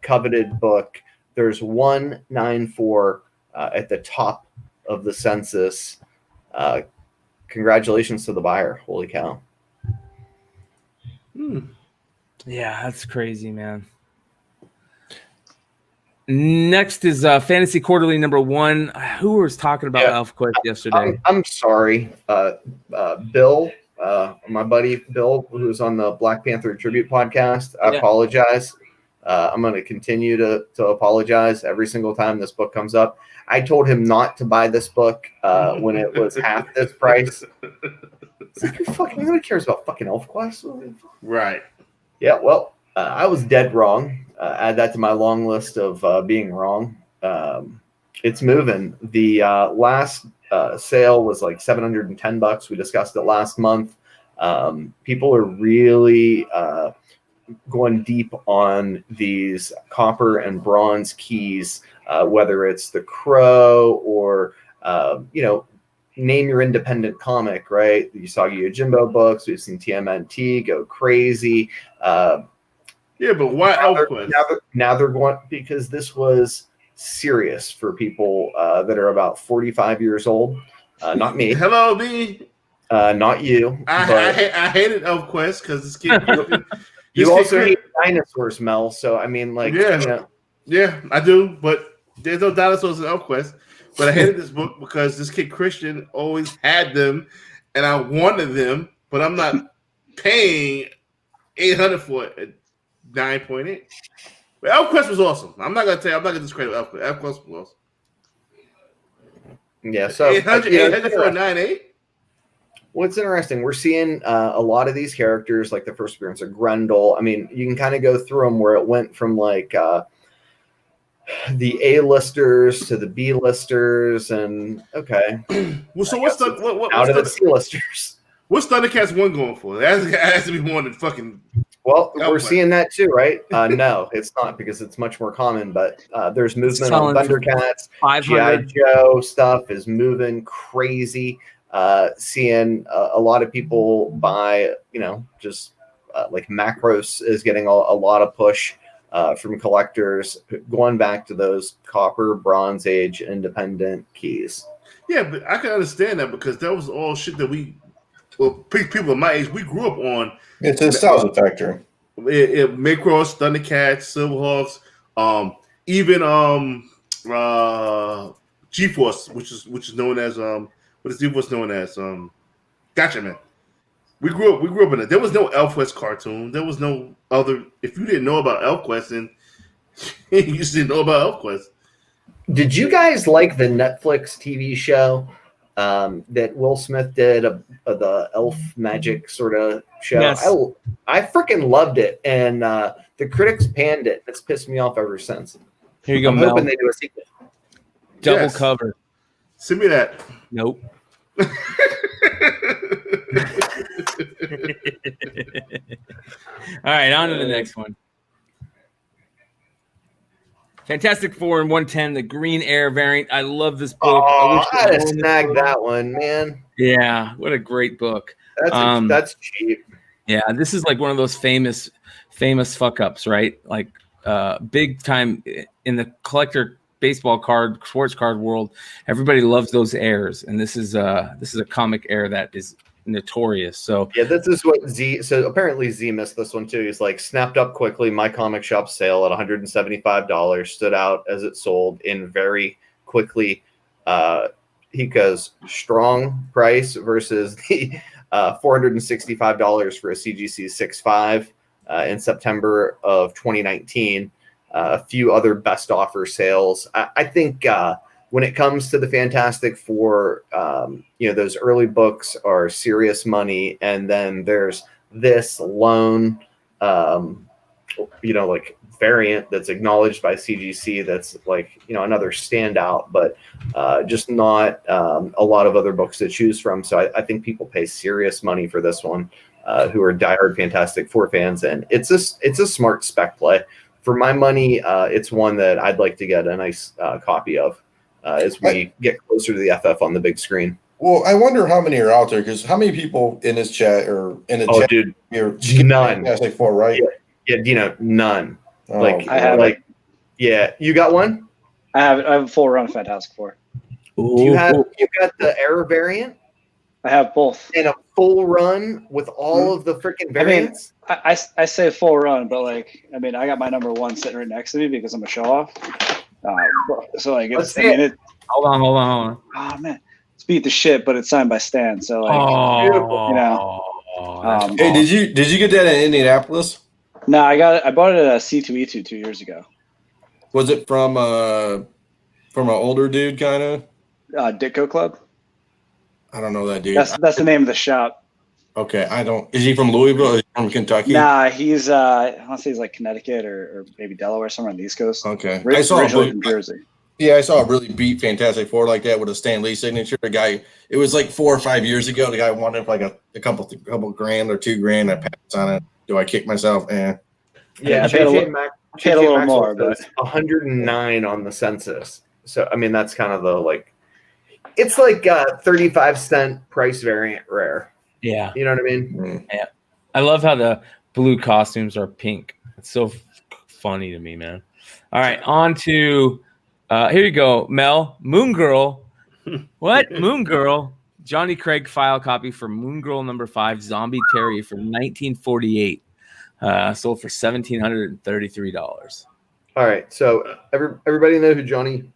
coveted book. There's 194 at the top of the census. Congratulations to the buyer. Holy cow. Yeah, that's crazy, man. Next is Fantasy Quarterly #1. Who was talking about ElfQuest yesterday? I'm sorry. Bill, my buddy Bill, who's on the Black Panther Tribute podcast. I apologize. I'm going to continue to apologize every single time this book comes up. I told him not to buy this book when it was half this price. It's like, nobody cares about fucking ElfQuest. Right. Yeah, well, I was dead wrong. Add that to my long list of being wrong. It's moving. The last sale was like $710. We discussed it last month. People are really going deep on these copper and bronze keys, whether it's the Crow or, name your independent comic, right? The Usagi Yojimbo books. We've seen TMNT go crazy. Yeah, but why ElfQuest? Now they're going, because this was serious for people that are about 45 years old. Not me. Hello, me. Not you. I hated ElfQuest because this kid. You also hate dinosaurs, Mel. So I mean, yeah, I do. But there's no dinosaurs in ElfQuest. But I hated this book because this kid Christian always had them, and I wanted them, but I'm not paying $800 for it. 9.8. But ElfQuest was awesome. I'm not gonna discredit ElfQuest. ElfQuest was awesome. Yeah, so 800 for a 9.8. What's interesting, we're seeing a lot of these characters, like the first appearance of Grendel. I mean, you can kind of go through them where it went from like the A-listers to the B-listers, and okay. Well, so what's the C-listers? What's Thundercats 1 going for? That has to be more than fucking. Well, we're seeing that too, right? No, it's not, because it's much more common, but there's movement on Thundercats. G.I. Joe stuff is moving crazy. Seeing a lot of people buy, just like Macros is getting a lot of push from collectors, going back to those copper, Bronze Age, independent keys. Yeah, but I can understand that because that was all shit that people of my age, we grew up on. It's a nostalgia factor. Macross, Thundercats, Silverhawks, even G-Force, which is known as what is G-Force known as? Gotcha, man. We grew up in it. There was no ElfQuest cartoon. There was no other. If you didn't know about ElfQuest, then you just didn't know about ElfQuest. Did you guys like the Netflix TV show that Will Smith did, the elf magic sort of show? Yes. I freaking loved it, and the critics panned it. It's pissed me off ever since. Here you go, I'm Mel. hoping they do a sequel. Double cover. Send me that. Nope. All right, on to the next one. Fantastic Four and 110, the Green Air variant. I love this book. Oh, I had to snag that one, man. Yeah, what a great book. That's cheap. Yeah, this is like one of those famous fuck ups, right? Like big time in the collector baseball card, sports card world. Everybody loves those airs, and this is a comic air that is notorious. So yeah, this is what Z. So apparently Z missed this one too. He's like, snapped up quickly. My comic shop sale at $175 stood out as it sold in very quickly. He goes strong price versus the $465 for a CGC 6.5. in September of 2019. A few other best offer sales. I think when it comes to the Fantastic Four, those early books are serious money, and then there's this lone, like variant that's acknowledged by CGC that's like another standout, but just not a lot of other books to choose from. So I think people pay serious money for this one, who are diehard Fantastic Four fans, and it's a smart spec play. For my money, it's one that I'd like to get a nice copy of as we get closer to the FF on the big screen. Well, I wonder how many are out there, because how many people in this chat or in the chat? Dude, you're none. Fantastic Four, right? Yeah, none. Oh, I have you got one? I have a full run of Fantastic Four. You got the error variant? I have both. And a full run with all of the freaking variants? I say full run, but I got my number one sitting right next to me because I'm a show off. So Hold on. Oh man, it's beat the shit, but it's signed by Stan. So Hey, did you get that in Indianapolis? No, I bought it at C2E2 2 years ago. Was it from an older dude, kind of? Ditko Club. I don't know that dude. That's the name of the shop. Okay, I don't. Is he from Louisville? Is he from Kentucky? Nah, he's I want to say he's like Connecticut or maybe Delaware, somewhere on the East Coast. Okay, I saw from Jersey. Yeah, I saw a really beat Fantastic Four like that with a Stan Lee signature. The guy, it was like 4 or 5 years ago. The guy wanted like a couple grand or $2,000. I passed on it. Do I kick myself? Yeah, JJ paid a little more, but 109 on the census. So that's kind of the it's like 35-cent price variant rare. Yeah, you know what I mean. Yeah, I love how the blue costumes are pink. It's so funny to me, man. All right, on to here you go, Mel. Moon Girl. What? Moon Girl. Johnny Craig file copy for Moon Girl number 5, Zombie Terry from 1948. Sold for $1,733. All right, so everybody know who Johnny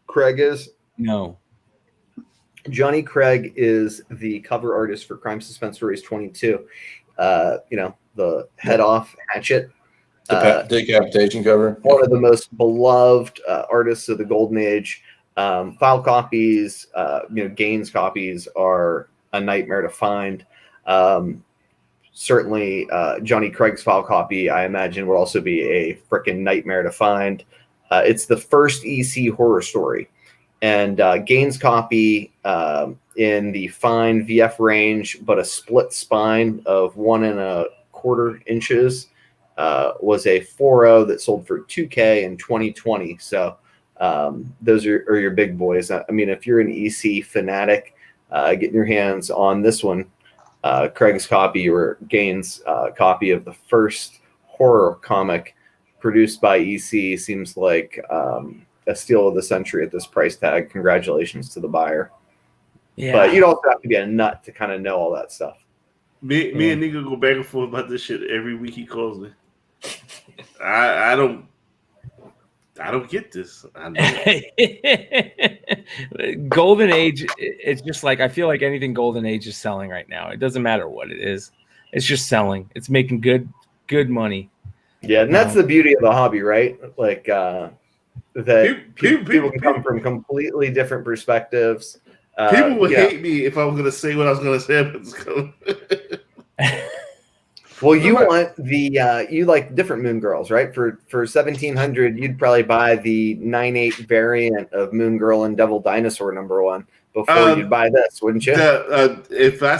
Craig is? No. Johnny Craig is the cover artist for Crime Suspense Stories 22. The head off hatchet. The decapitation cover. One of the most beloved artists of the Golden Age. File copies, Gaines copies are a nightmare to find. Certainly, Johnny Craig's file copy, I imagine, will also be a freaking nightmare to find. It's the first EC horror story. And Gaines copy in the fine VF range, but a split spine of 1 1/4 inches was a 4.0 that sold for $2,000 in 2020. So those are your big boys. If you're an EC fanatic, getting your hands on this one, Craig's copy or Gaines' copy of the first horror comic produced by EC seems like a steal of the century at this price tag. Congratulations to the buyer. Yeah. But you'd also have to be a nut to kind of know all that stuff. Me and Nigga go back and forth about this shit every week. He calls me. I don't get this. Golden Age, it's just I feel like anything Golden Age is selling right now. It doesn't matter what it is. It's just selling. It's making good money. Yeah, and that's the beauty of the hobby, right? That people can come from completely different perspectives. People would hate me if I was going to say what I was going to say. Well, you want you like different Moon Girls, right? For $1,700, you'd probably buy the 9/8 variant of Moon Girl and Devil Dinosaur #1 before you'd buy this, wouldn't you? If I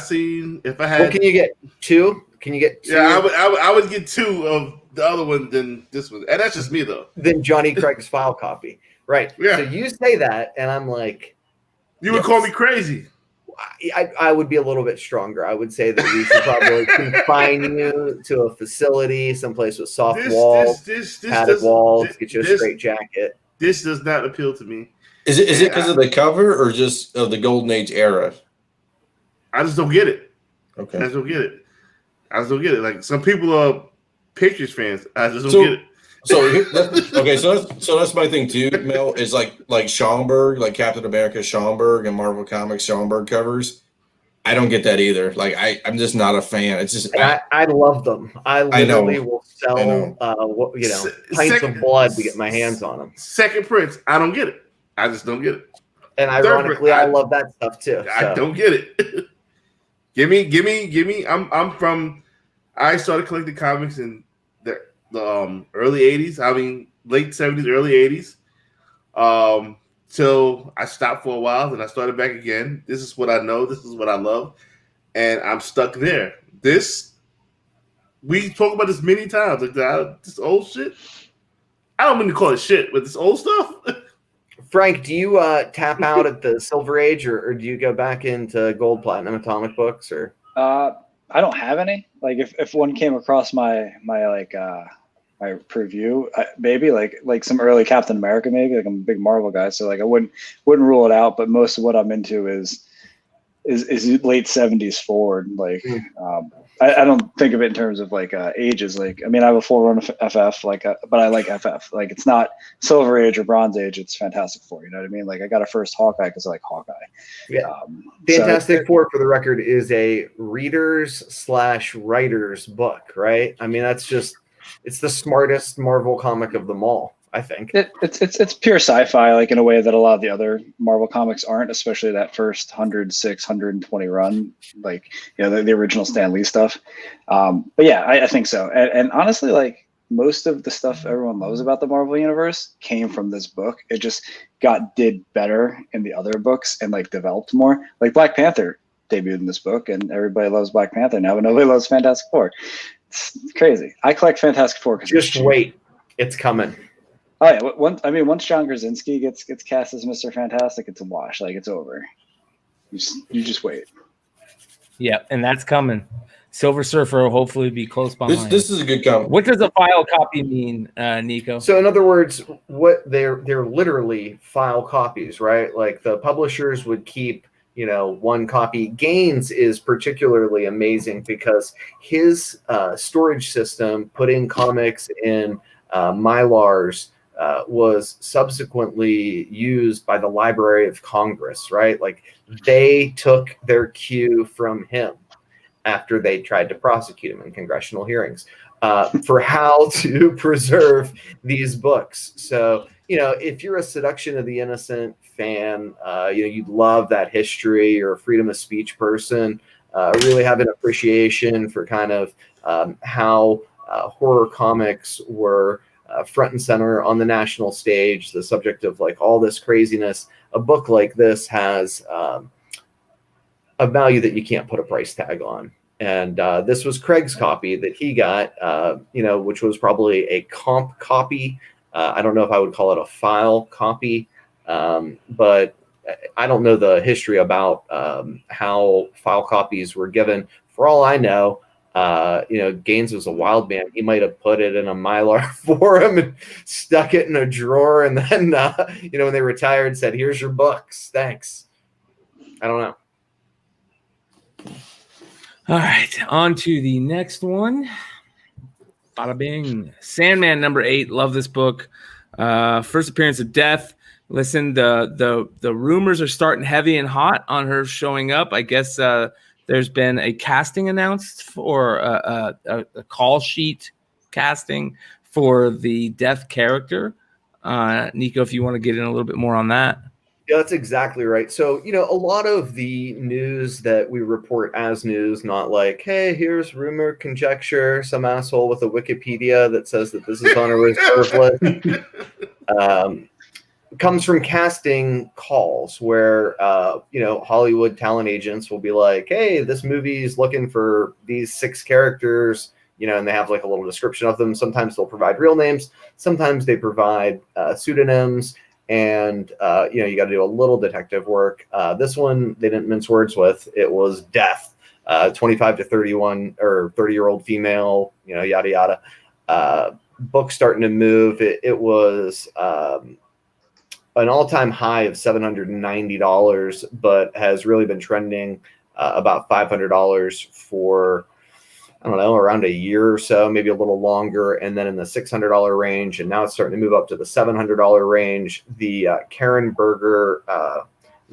had, well, can you get two? Can you get two? Yeah, I would get 2 of the other one than this one, and that's just me though. Then Johnny Craig's file copy, right? Yeah. So you say that, and I'm like, you would call me crazy. I would be a little bit stronger. I would say that we should probably confine you to a facility, someplace with soft walls, padded walls, get you a straight jacket. This does not appeal to me. Is it because of the cover or just of the Golden Age era? I just don't get it. Okay. I just don't get it. Like some people are Patriots fans. I just don't get it. So that's my thing too, Mel, is like Schomburg, like Captain America Schomburg and Marvel Comics Schomburg covers. I don't get that either. Like I'm just not a fan. It's just I love them. I literally know. will I sell know. pints of blood to get my hands on them. Second Prince, I don't get it. I just don't get it. And Third ironically, Prince, I love that stuff too. I don't get it. give me. I started collecting comics in the early '80s. I mean, late '70s, early '80s. Till I stopped for a while, then I started back again. This is what I know. This is what I love, and I'm stuck there. We talk about this many times. Like this old shit. I don't mean to call it shit, but this old stuff. Frank, do you tap out at the Silver Age, or do you go back into Gold, Platinum, Atomic books? Or I don't have any. Like if one came across my my preview, maybe like some early Captain America, maybe. Like I'm a big Marvel guy, so like I wouldn't rule it out. But most of what I'm into is late '70s forward. Like I don't think of it in terms of like ages. Like I mean, I have a 4-run FF, but I like FF. Like it's not Silver Age or Bronze Age. It's Fantastic Four. You know what I mean? Like I got a first Hawkeye because I like Hawkeye. Yeah. Fantastic Four, for the record, is a readers/writers book, right? I mean, it's the smartest Marvel comic of them all, I think. It's pure sci-fi, like in a way that a lot of the other Marvel comics aren't, especially that first 106, 120 run, like the original Stan Lee stuff. But yeah, I think so. And honestly, like most of the stuff everyone loves about the Marvel universe came from this book. It just did better in the other books and like developed more. Like Black Panther debuted in this book, and everybody loves Black Panther now, but nobody loves Fantastic Four. It's crazy. I collect Fantastic Four because just wait, it's coming. Oh yeah, once John Krasinski gets cast as Mr. Fantastic, it's a wash. Like it's over. You just wait. Yeah, and that's coming. Silver Surfer will hopefully be close behind. This is a good comic. What does a file copy mean, Nico? So in other words, what they're literally file copies, right? Like the publishers would keep one copy. Gaines is particularly amazing because his storage system, putting comics in Mylars, was subsequently used by the Library of Congress, right? Like they took their cue from him after they tried to prosecute him in congressional hearings for how to preserve these books. So, if you're a Seduction of the Innocent fan, you'd love that history, or a freedom of speech person, really have an appreciation for kind of how horror comics were front and center on the national stage, the subject of like all this craziness. A book like this has a value that you can't put a price tag on. And this was Craig's copy that he got, which was probably a comp copy. I don't know if I would call it a file copy, but I don't know the history about how file copies were given. For all I know, Gaines was a wild man. He might have put it in a Mylar for him and stuck it in a drawer, and then when they retired, said, "Here's your books, thanks." I don't know. All right, on to the next one. Bada bing. Sandman #8. Love this book. First appearance of Death. Listen, the rumors are starting heavy and hot on her showing up. I guess there's been a casting announced for a call sheet casting for the Death character. Nico, if you want to get in a little bit more on that. Yeah, that's exactly right. So, a lot of the news that we report as news, not like, hey, here's rumor, conjecture, some asshole with a Wikipedia that says that this is on a reserve list, comes from casting calls where, Hollywood talent agents will be like, hey, this movie's looking for these 6 characters, and they have like a little description of them. Sometimes they'll provide real names. Sometimes they provide pseudonyms. And, you got to do a little detective work. This one, they didn't mince words with. It was Death, 25 to 31 or 30-year-old female, yada, yada. Book starting to move. It was an all-time high of $790, but has really been trending about $500 for, I don't know, around a year or so, maybe a little longer, and then in the $600 range, and now it's starting to move up to the $700 range. The Karen Berger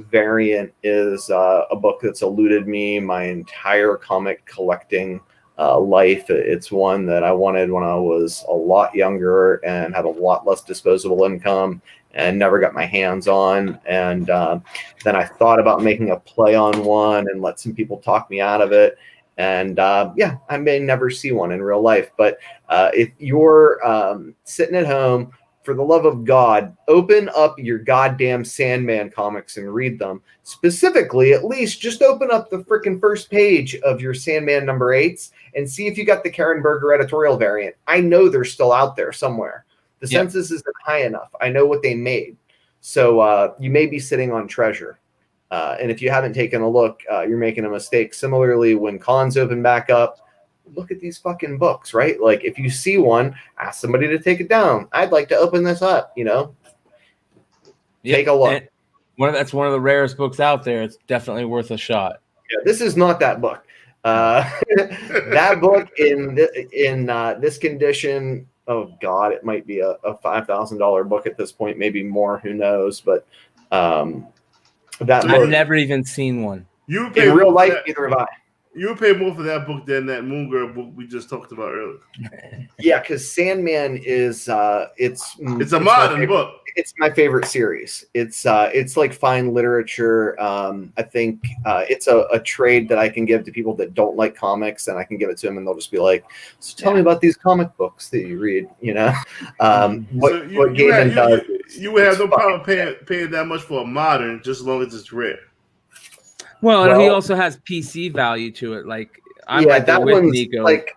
variant is a book that's eluded me my entire comic collecting life. It's one that I wanted when I was a lot younger and had a lot less disposable income and never got my hands on. And then I thought about making a play on one and let some people talk me out of it. And yeah, I may never see one in real life. But if you're sitting at home, for the love of God, open up your goddamn Sandman comics and read them. Specifically, at least just open up the freaking first page of your Sandman number 8s and see if you got the Karen Berger editorial variant. I know they're still out there somewhere. The census isn't high enough. I know what they made. So you may be sitting on treasure. And if you haven't taken a look, you're making a mistake. Similarly, when cons open back up, look at these fucking books, right? Like if you see one, ask somebody to take it down. I'd like to open this up, you know? Take a look. That's one of the rarest books out there. It's definitely worth a shot. Yeah, this is not that book. That book in this condition, oh God, it might be a $5,000 book at this point, maybe more, who knows? But that I've book, never even seen one. You in real life, neither have I. You would pay more for that book than that Moon Girl book we just talked about earlier. Yeah, because Sandman is it's a modern book. It's my favorite series. It's like fine literature. I think it's a trade that I can give to people that don't like comics, and I can give it to them, and they'll just be like, "So tell me about these comic books that you read." You know, what Gaiman does. You would have no problem paying that much for a modern, just as long as it's rare. Well, he also has PC value to it. Like I'm right there that with one's Nico. like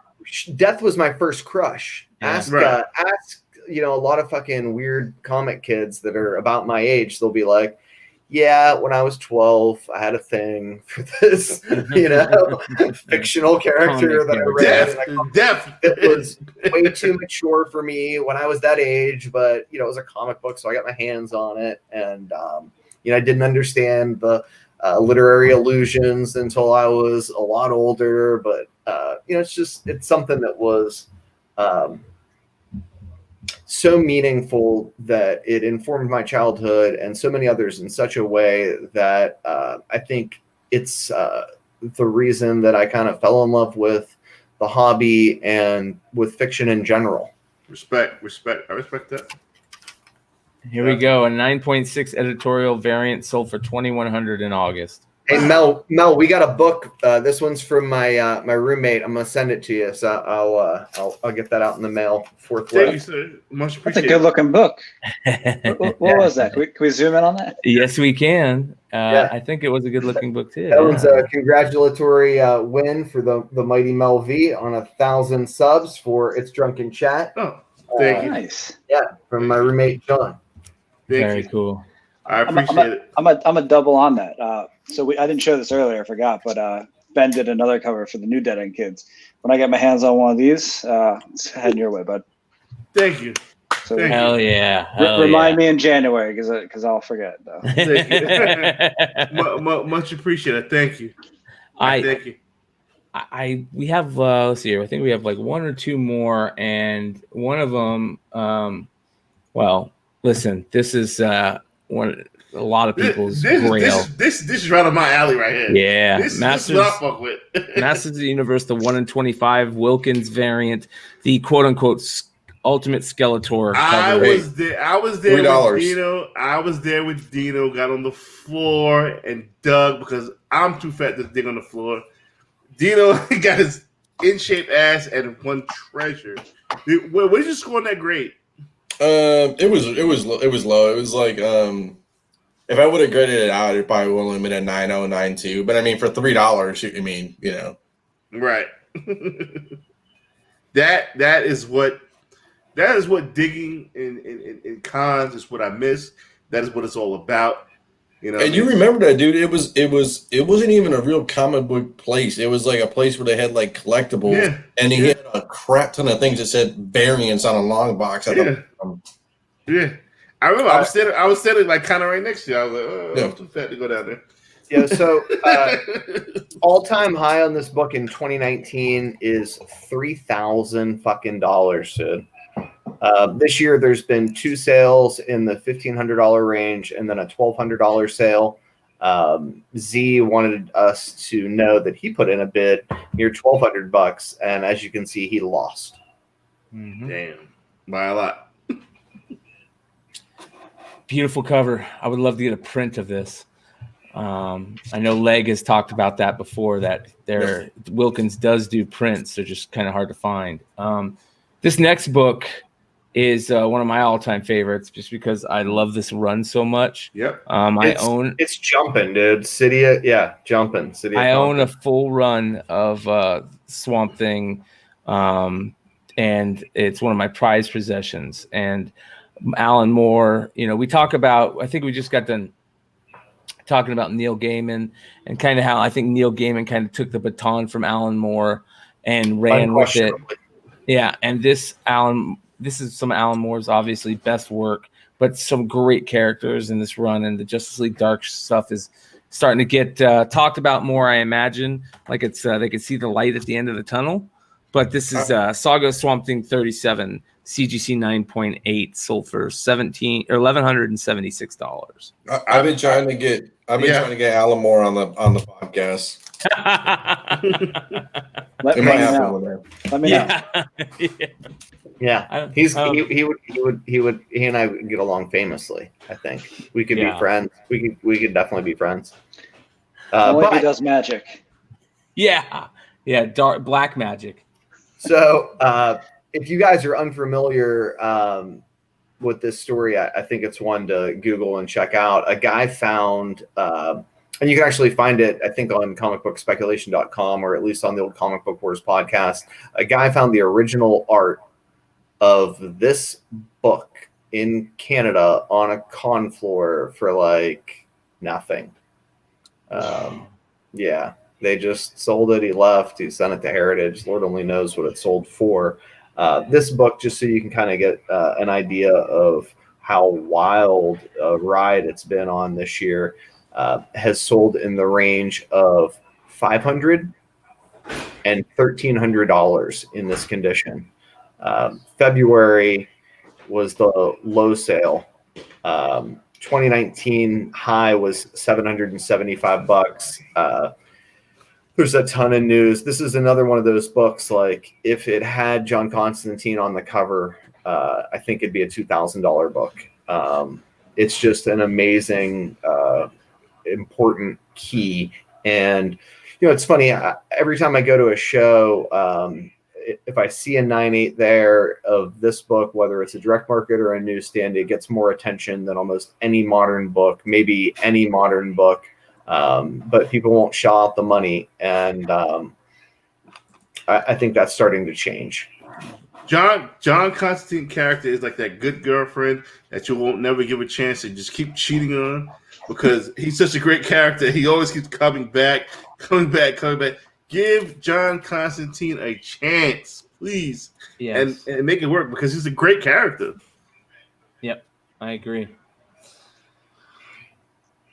Death was my first crush. Yeah. Ask a lot of fucking weird comic kids that are about my age. They'll be like, yeah, when I was 12, I had a thing for this, fictional character that I read. Death. It was way too mature for me when I was that age, but it was a comic book, so I got my hands on it, and I didn't understand the literary allusions until I was a lot older, but it's something that was so meaningful that it informed my childhood and so many others in such a way that I think it's the reason that I kind of fell in love with the hobby and with fiction in general. Respect. I respect that. Here we go. A 9.6 editorial variant sold for $2,100 in August. Hey Mel, we got a book. This one's from my my roommate. I'm gonna send it to you, so I'll get that out in the mail forthwith. Thank you, sir. Much appreciated. That's a good looking book. What was that? Can we zoom in on that? Yes, we can. I think it was a good looking book too. That was a congratulatory win for the mighty Mel V on 1,000 subs for It's Drunken Chat. Oh, thank you. Nice. Yeah, from my roommate John. Very cool. I appreciate it. I'm a double on that. I didn't show this earlier, I forgot, but Ben did another cover for the new Dead End Kids. When I get my hands on one of these, it's heading your way, bud. Thank you. So Hell yeah. Remind me in January because I'll forget though. Thank you. Much appreciated. Thank you. Thank you. We have let's see here. I think we have like one or two more, and one of them. Listen, this is a lot of people's grail. This is right up my alley right here. Yeah, this is what I fuck with. Masters of the Universe, the 1 in 25 Wilkins variant, the quote unquote Ultimate Skeletor. I was there $3. with Dino. I was there with Dino. Got on the floor and dug because I'm too fat to dig on the floor. Dino got his in shape ass and won treasure. Where did you score on that grade? It was low. It was like if I would have graded it out, it probably would have been a 9.0, 9.2. But I mean, for $3, Right. that is what digging in cons is what I miss. That is what it's all about. And you remember that, dude? It wasn't even a real comic book place. It was like a place where they had like collectibles, and he had a crap ton of things that said variants on a long box. Yeah. I remember I was standing like kind of right next to you. I was like, I'm too fat to go down there. Yeah, so all-time high on this book in 2019 is $3,000 fucking dollars, dude. This year there's been 2 sales in the $1,500 range and then a $1,200 sale. Z wanted us to know that he put in a bid near $1,200, and as you can see, he lost. Damn, by a lot. Beautiful cover. I would love to get a print of this. I know Leg has talked about that before, that Wilkins does do prints. They're just kind of hard to find. This next book is one of my all-time favorites just because I love this run so much. Yep. It's jumping, dude. Jumping. City of I own a Compton. full run of Swamp Thing, and it's one of my prized possessions. And Alan Moore, we talk about, I think we just got done talking about Neil Gaiman and kind of how I think Neil Gaiman kind of took the baton from Alan Moore and ran with it. Yeah, and this is some of Alan Moore's obviously best work, but some great characters in this run, and the Justice League Dark stuff is starting to get talked about more, I imagine. Like it's they can see the light at the end of the tunnel. But this is Saga Swamp Thing 37, CGC 9.8, sold for $1,176. I've been trying to get Alan Moore on the podcast. Let me know. Yeah. He and I would get along famously. I think we could be friends. We could definitely be friends. But he does magic. Yeah, dark black magic. So if you guys are unfamiliar with this story, I think it's one to Google and check out. A guy found, and you can actually find it, I think, on comicbookspeculation.com, or at least on the old Comic Book Wars podcast. A guy found the original art of this book in Canada on a con floor for like nothing. They just sold it. He left. He sent it to Heritage. Lord only knows what it sold for. This book, just so you can kind of get an idea of how wild a ride it's been on this year, has sold in the range of $500 and $1,300 in this condition. February was the low sale. 2019 high was $775. There's a ton of news. This is another one of those books, like if it had John Constantine on the cover, I think it'd be a $2,000 book. It's just an amazing, important key. And, it's funny, every time I go to a show, if I see a 9.8 there of this book, whether it's a direct market or a newsstand, it gets more attention than almost any modern book, maybe any modern book. But people won't shell out the money, and I think that's starting to change. John Constantine character is like that good girlfriend that you won't never give a chance and just keep cheating on, because he's such a great character. He always keeps coming back. Give John Constantine a chance, please, and make it work, because he's a great character. Yep, I agree.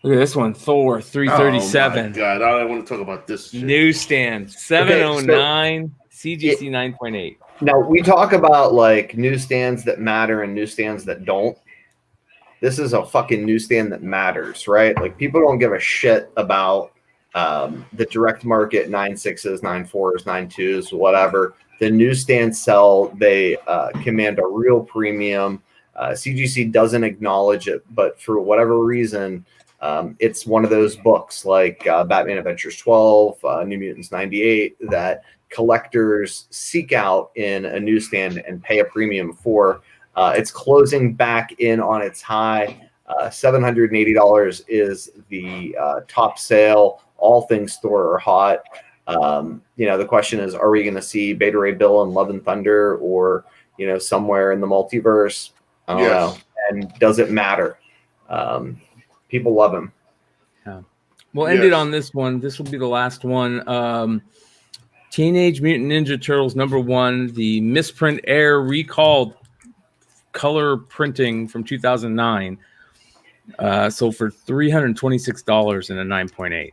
Look at this one, Thor 337. Oh my God, I want to talk about this shit. Newsstand 709, CGC 9.8. Now we talk about like newsstands that matter and newsstands that don't. This is a fucking newsstand that matters, right? Like people don't give a shit about the direct market 9.6s, 9.4s, 9.2s, whatever. The newsstands sell. They command a real premium. CGC doesn't acknowledge it, but for whatever reason, it's one of those books like Batman Adventures 12, New Mutants 98 that collectors seek out in a newsstand and pay a premium for. It's closing back in on its high. $780 is the top sale. All things Thor are hot. The question is, are we going to see Beta Ray Bill and Love and Thunder, or somewhere in the multiverse? I don't know. And does it matter? People love him. Yeah. We'll end it on this one. This will be the last one. Teenage Mutant Ninja Turtles #1, the misprint Air recalled color printing from 2009. Sold for $326 and a 9.8.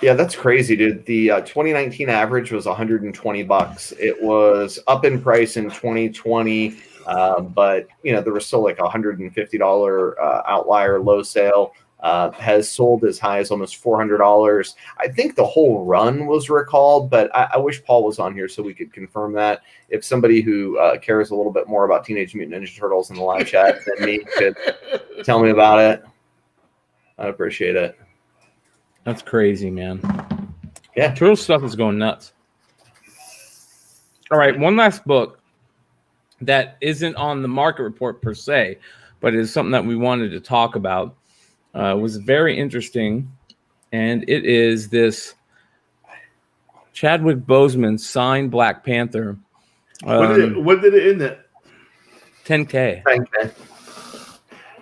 Yeah, that's crazy, dude. The 2019 average was $120. It was up in price in 2020, but there was still like $150 outlier low sale. has sold as high as almost $400. I think the whole run was recalled, but I wish Paul was on here so we could confirm that. If somebody who cares a little bit more about Teenage Mutant Ninja Turtles in the live chat than me could tell me about it, I'd appreciate it. That's crazy, man. Yeah. Turtle stuff is going nuts. All right, one last book that isn't on the market report per se, but is something that we wanted to talk about. Was very interesting, and it is this Chadwick Boseman signed Black Panther. What did it end at? 10K.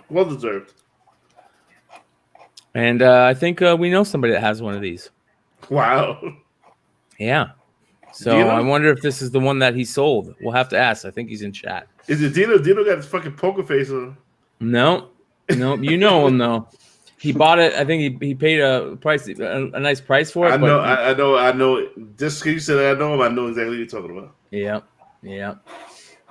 Well deserved. And I think we know somebody that has one of these. Wow. Yeah. So I wonder if this is the one that he sold. We'll have to ask. I think he's in chat. Is it Dino? Dino got his fucking poker face on. No. You know him though. He bought it. I think he paid a nice price for it. I know. Just because you said I know him, I know exactly what you're talking about. Yeah.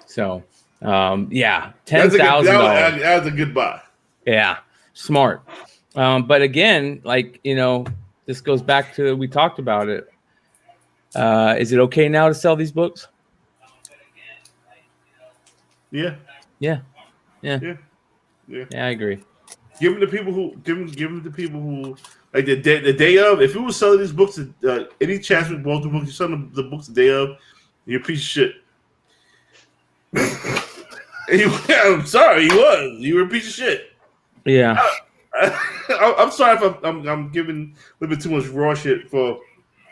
So, $10,000. That was a good buy. Yeah, smart. But again, this goes back to we talked about it. Is it okay now to sell these books? Yeah, I agree. Give them to people who like the day of. If you were selling these books, any chance with both the books, you sell the books the day of, you're a piece of shit. I'm sorry, you were a piece of shit. Yeah. I'm sorry if I'm giving a little bit too much raw shit for.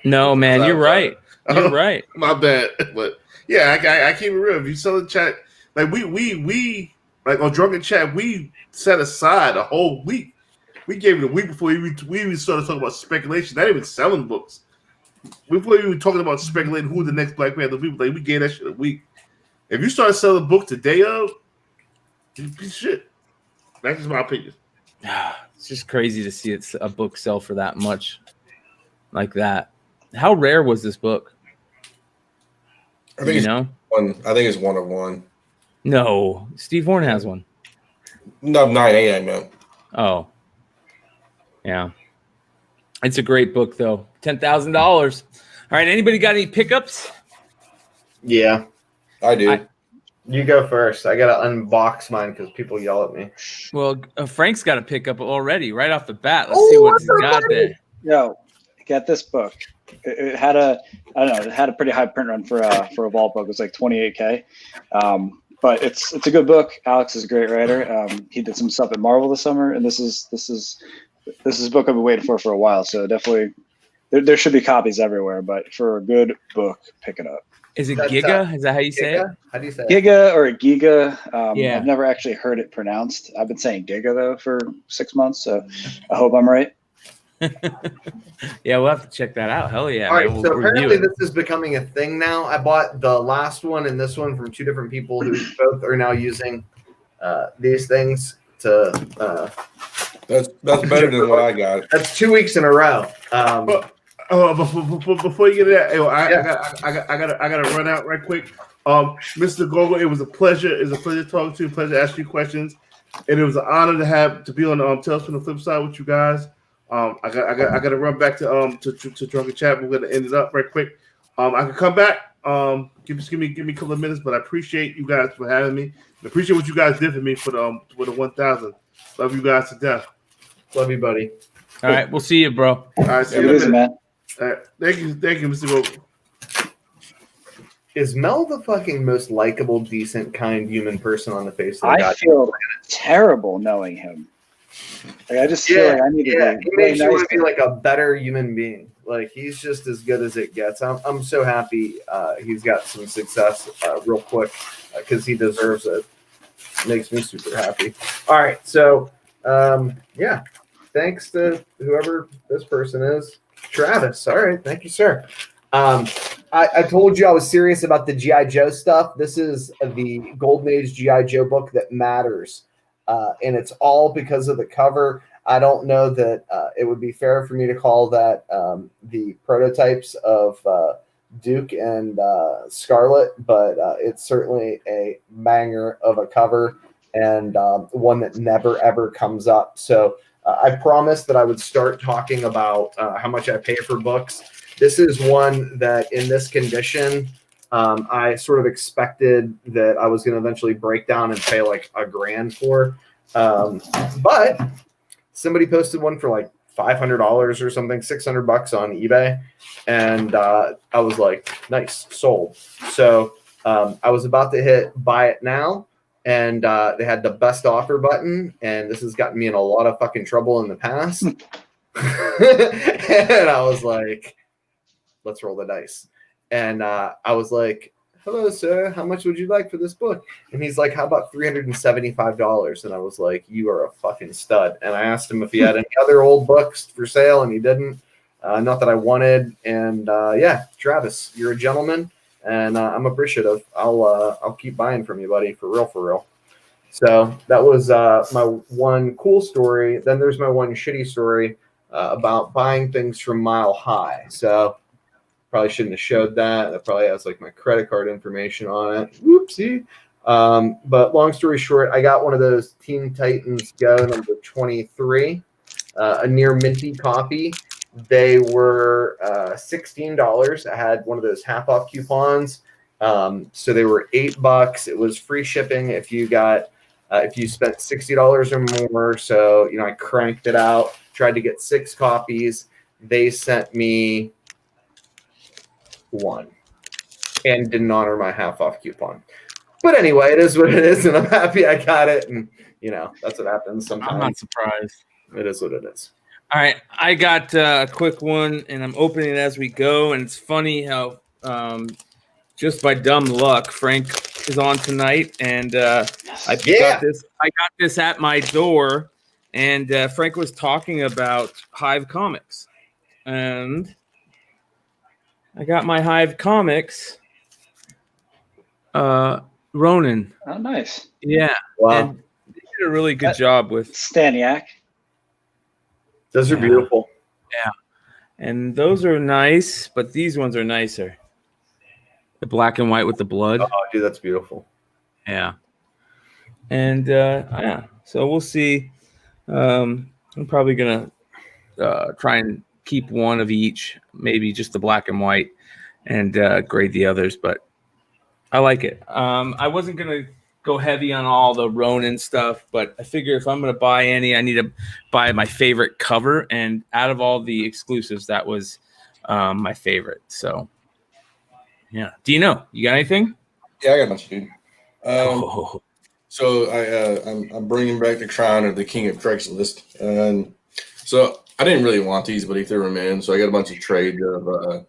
No, man, you're right. You're right. My bad, but yeah, I keep it real. If you sell the chat, like we like on Drunken Chat, we set aside a whole week. We gave it a week before we even started talking about speculation. Not even selling books. Before we were talking about speculating who the next Black Panther people, like we gave that shit a week. If you start selling books the day of, you're a piece of shit. That's just my opinion. It's just crazy to see a book sell for that much, like that. How rare was this book? I think it's one of one. No, Steve Horn has one. No, 9A, I meant. Oh, yeah. It's a great book, though. $10,000. All right, anybody got any pickups? Yeah, I do. You go first. I gotta unbox mine because people yell at me. Well, Frank's got a pickup already, right off the bat. Let's see what he's got there. Yo, get this book. It had a pretty high print run for a Vault book. It was like 28K. But it's a good book. Alex is a great writer. He did some stuff at Marvel this summer, and this is a book I've been waiting for a while. So definitely, there should be copies everywhere. But for a good book, pick it up. Is it Giga? Is that how you say it? How do you say it? Giga or Giga? Yeah. I've never actually heard it pronounced. I've been saying Giga though for 6 months, so I hope I'm right. Yeah, we'll have to check that out. Hell yeah. All right, man. so apparently this is becoming a thing now. I bought the last one and this one from two different people who both are now using these things to. That's better than what I got. That's 2 weeks in a row. Before you get to that, I gotta run out right quick. Mr. Gogol, it was a pleasure. It was a pleasure talking to you. Pleasure asking you questions, and it was an honor to be on Tales from the Flip Side with you guys. I gotta run back to Drunken Chat. We're gonna end it up right quick. I can come back. Give me a couple of minutes, but I appreciate you guys for having me. I appreciate what you guys did for me for the 1,000. Love you guys to death. Love you, buddy. All right, we'll see you, bro. All right, see It you in a is, minute. man. All right, thank you, Mr. Gogol. Is Mel the fucking most likable, decent, kind human person on the face of the I God? feel terrible knowing him. Like, I just feel like I need to be he really makes you nice want to to be him. like a better human being. Like he's just as good as it gets. I'm so happy he's got some success real quick because he deserves it. Makes me super happy. All right, so thanks to whoever this person is, Travis. All right, thank you, sir. I told you I was serious about the G.I. Joe stuff. This is the Golden Age G.I. Joe book that matters. And it's all because of the cover. I don't know that it would be fair for me to call that the prototypes of Duke and Scarlet, but it's certainly a banger of a cover and one that never, ever comes up. So I promised that I would start talking about how much I pay for books. This is one that, in this condition, I sort of expected that I was going to eventually break down and pay like $1,000 for. But somebody posted one for like $500 or something, $600 on eBay. And I was like, nice, sold. So I was about to hit buy it now. And they had the best offer button. And this has gotten me in a lot of fucking trouble in the past. And I was like, let's roll the dice. And I was like, hello, sir. How much would you like for this book? And he's like, how about $375? And I was like, you are a fucking stud. And I asked him if he had any other old books for sale, and he didn't. Not that I wanted. And yeah, Travis, you're a gentleman, and I'm appreciative. I'll keep buying from you, buddy, for real, for real. So that was my one cool story. Then there's my one shitty story about buying things from Mile High. So probably shouldn't have showed that. That probably has like my credit card information on it. Whoopsie. But long story short, I got one of those Teen Titans Go number 23, a near minty copy. They were $16. I had one of those half off coupons. So they were $8. It was free shipping if you got if you spent $60 or more. So, you know, I cranked it out, tried to get 6 copies. They sent me 1 and didn't honor my half off coupon. But anyway, it is what it is, and I'm happy I got it. And, you know, that's what happens sometimes. I'm not surprised. It is what it is. All right, I got a quick one, and I'm opening it as we go. And it's funny how just by dumb luck, Frank is on tonight, and I got this at my door, and Frank was talking about Hive Comics, and I got my Hive Comics, Ronin. Oh, nice. Yeah, Wow. and they did a really good job with Staniak. Those are beautiful. Yeah, and those are nice, but these ones are nicer. The black and white with the blood. Oh, dude, that's beautiful. Yeah, and yeah, so we'll see. I'm probably gonna try and keep one of each, maybe just the black and white, and grade the others. But I like it. I wasn't gonna go heavy on all the Ronin stuff, but I figure if I'm going to buy any, I need to buy my favorite cover. And out of all the exclusives, that was my favorite. So, yeah. Do you know? You got anything? Yeah, I got a bunch, dude. So I'm bringing back the crown of the king of Craigslist. And so I didn't really want these, but he threw them in. So I got a bunch of trades of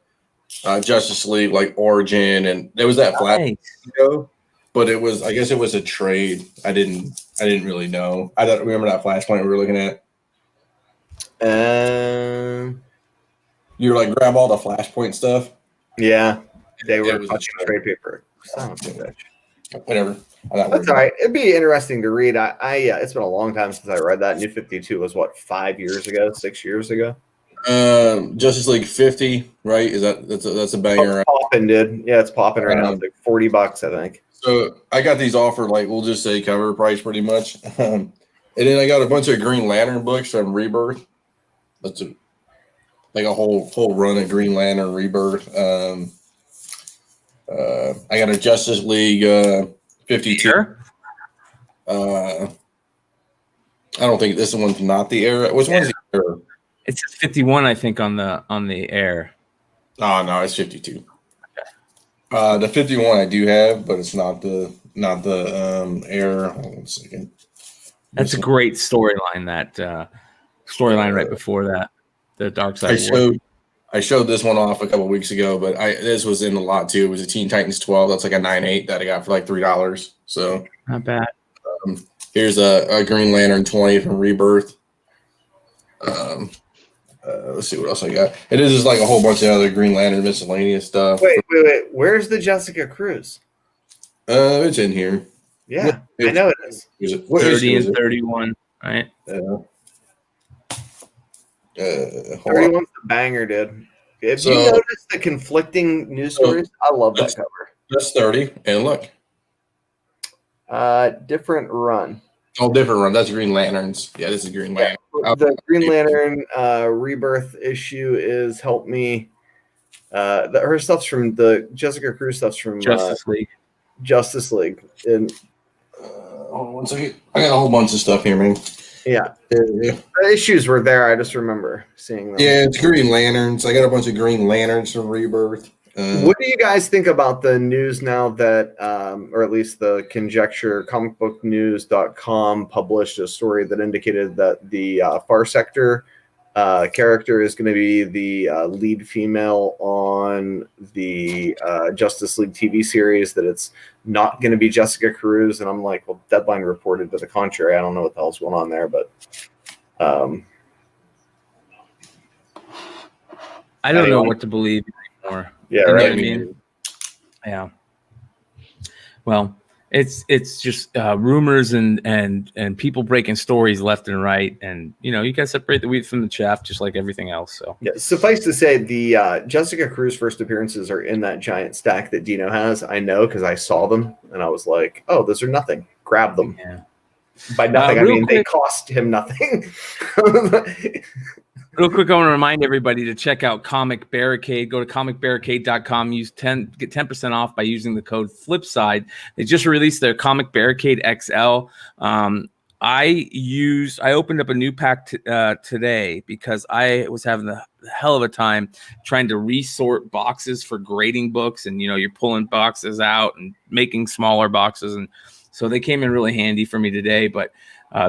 Justice League, like Origin, and there was that flash video. But it was, I guess it was a trade. I didn't really know. I don't remember that Flashpoint we were looking at. You were like, grab all the Flashpoint stuff. Yeah, they were was touching trade paper. Son of a bitch. Whatever. That's all right. It'd be interesting to read. It's been a long time since I read that. New 52 was what, 5 years ago, 6 years ago. Justice League 50, right? That's a banger? Oh, popping, dude. Yeah, it's popping right now. It's like $40, I think. So I got these offered, like, we'll just say cover price pretty much. And then I got a bunch of Green Lantern books from Rebirth. That's a whole run of Green Lantern Rebirth. I got a Justice League 52. Sure. I don't think this one's not the era. Which one's the era? It's 51, I think, on the air. Oh no, it's 52. The 51 I do have, but it's not the air. Hold on a second. That's a great storyline. That storyline right before that, the Dark Side. I showed this one off a couple weeks ago, but this was in the lot too. It was a Teen Titans 12. That's like a 9.8 that I got for like $3. So not bad. Here's a Green Lantern 20 from Rebirth. Let's see what else I got. It is just like a whole bunch of other Green Lantern miscellaneous stuff. Wait. Where's the Jessica Cruz? It's in here. Yeah, I know it is. Is it 30 and 31, right? 31's the banger, dude. If you notice the conflicting news stories, I love that cover. That's 30, and look. Different run. Oh, different run. That's Green Lanterns. Yeah, this is Green Lantern. the Green Lantern Rebirth issue is help me. Her stuff's from the Jessica Cruz stuff's from Justice League. Justice League, and Hold on one second. I got a whole bunch of stuff here, man. yeah, Yeah, the issues were there. I just remember seeing them. yeah, it's Green Lanterns. I got a bunch of Green Lanterns from Rebirth. What do you guys think about the news now that, or at least the conjecture, comicbooknews.com published a story that indicated that the Far Sector character is going to be the lead female on the Justice League TV series, that it's not going to be Jessica Cruz. And I'm like, well, Deadline reported to the contrary. I don't know what the hell's going on there, but I don't know what to believe anymore. Yeah, You know right. what I mean? Yeah. Well, it's just rumors and people breaking stories left and right, and you gotta separate the wheat from the chaff, just like everything else. So yeah, suffice to say, the Jessica Cruz first appearances are in that giant stack that Dino has. I know because I saw them and I was like, oh, those are nothing. Grab them. yeah. By nothing, I Real mean they quick- cost him nothing. Real quick, I want to remind everybody to check out Comic Barricade. Go to comicbarricade.com. Get 10% off by using the code Flipside. They just released their Comic Barricade XL. I opened up a new pack today because I was having the hell of a time trying to resort boxes for grading books, and you're pulling boxes out and making smaller boxes, and so they came in really handy for me today. But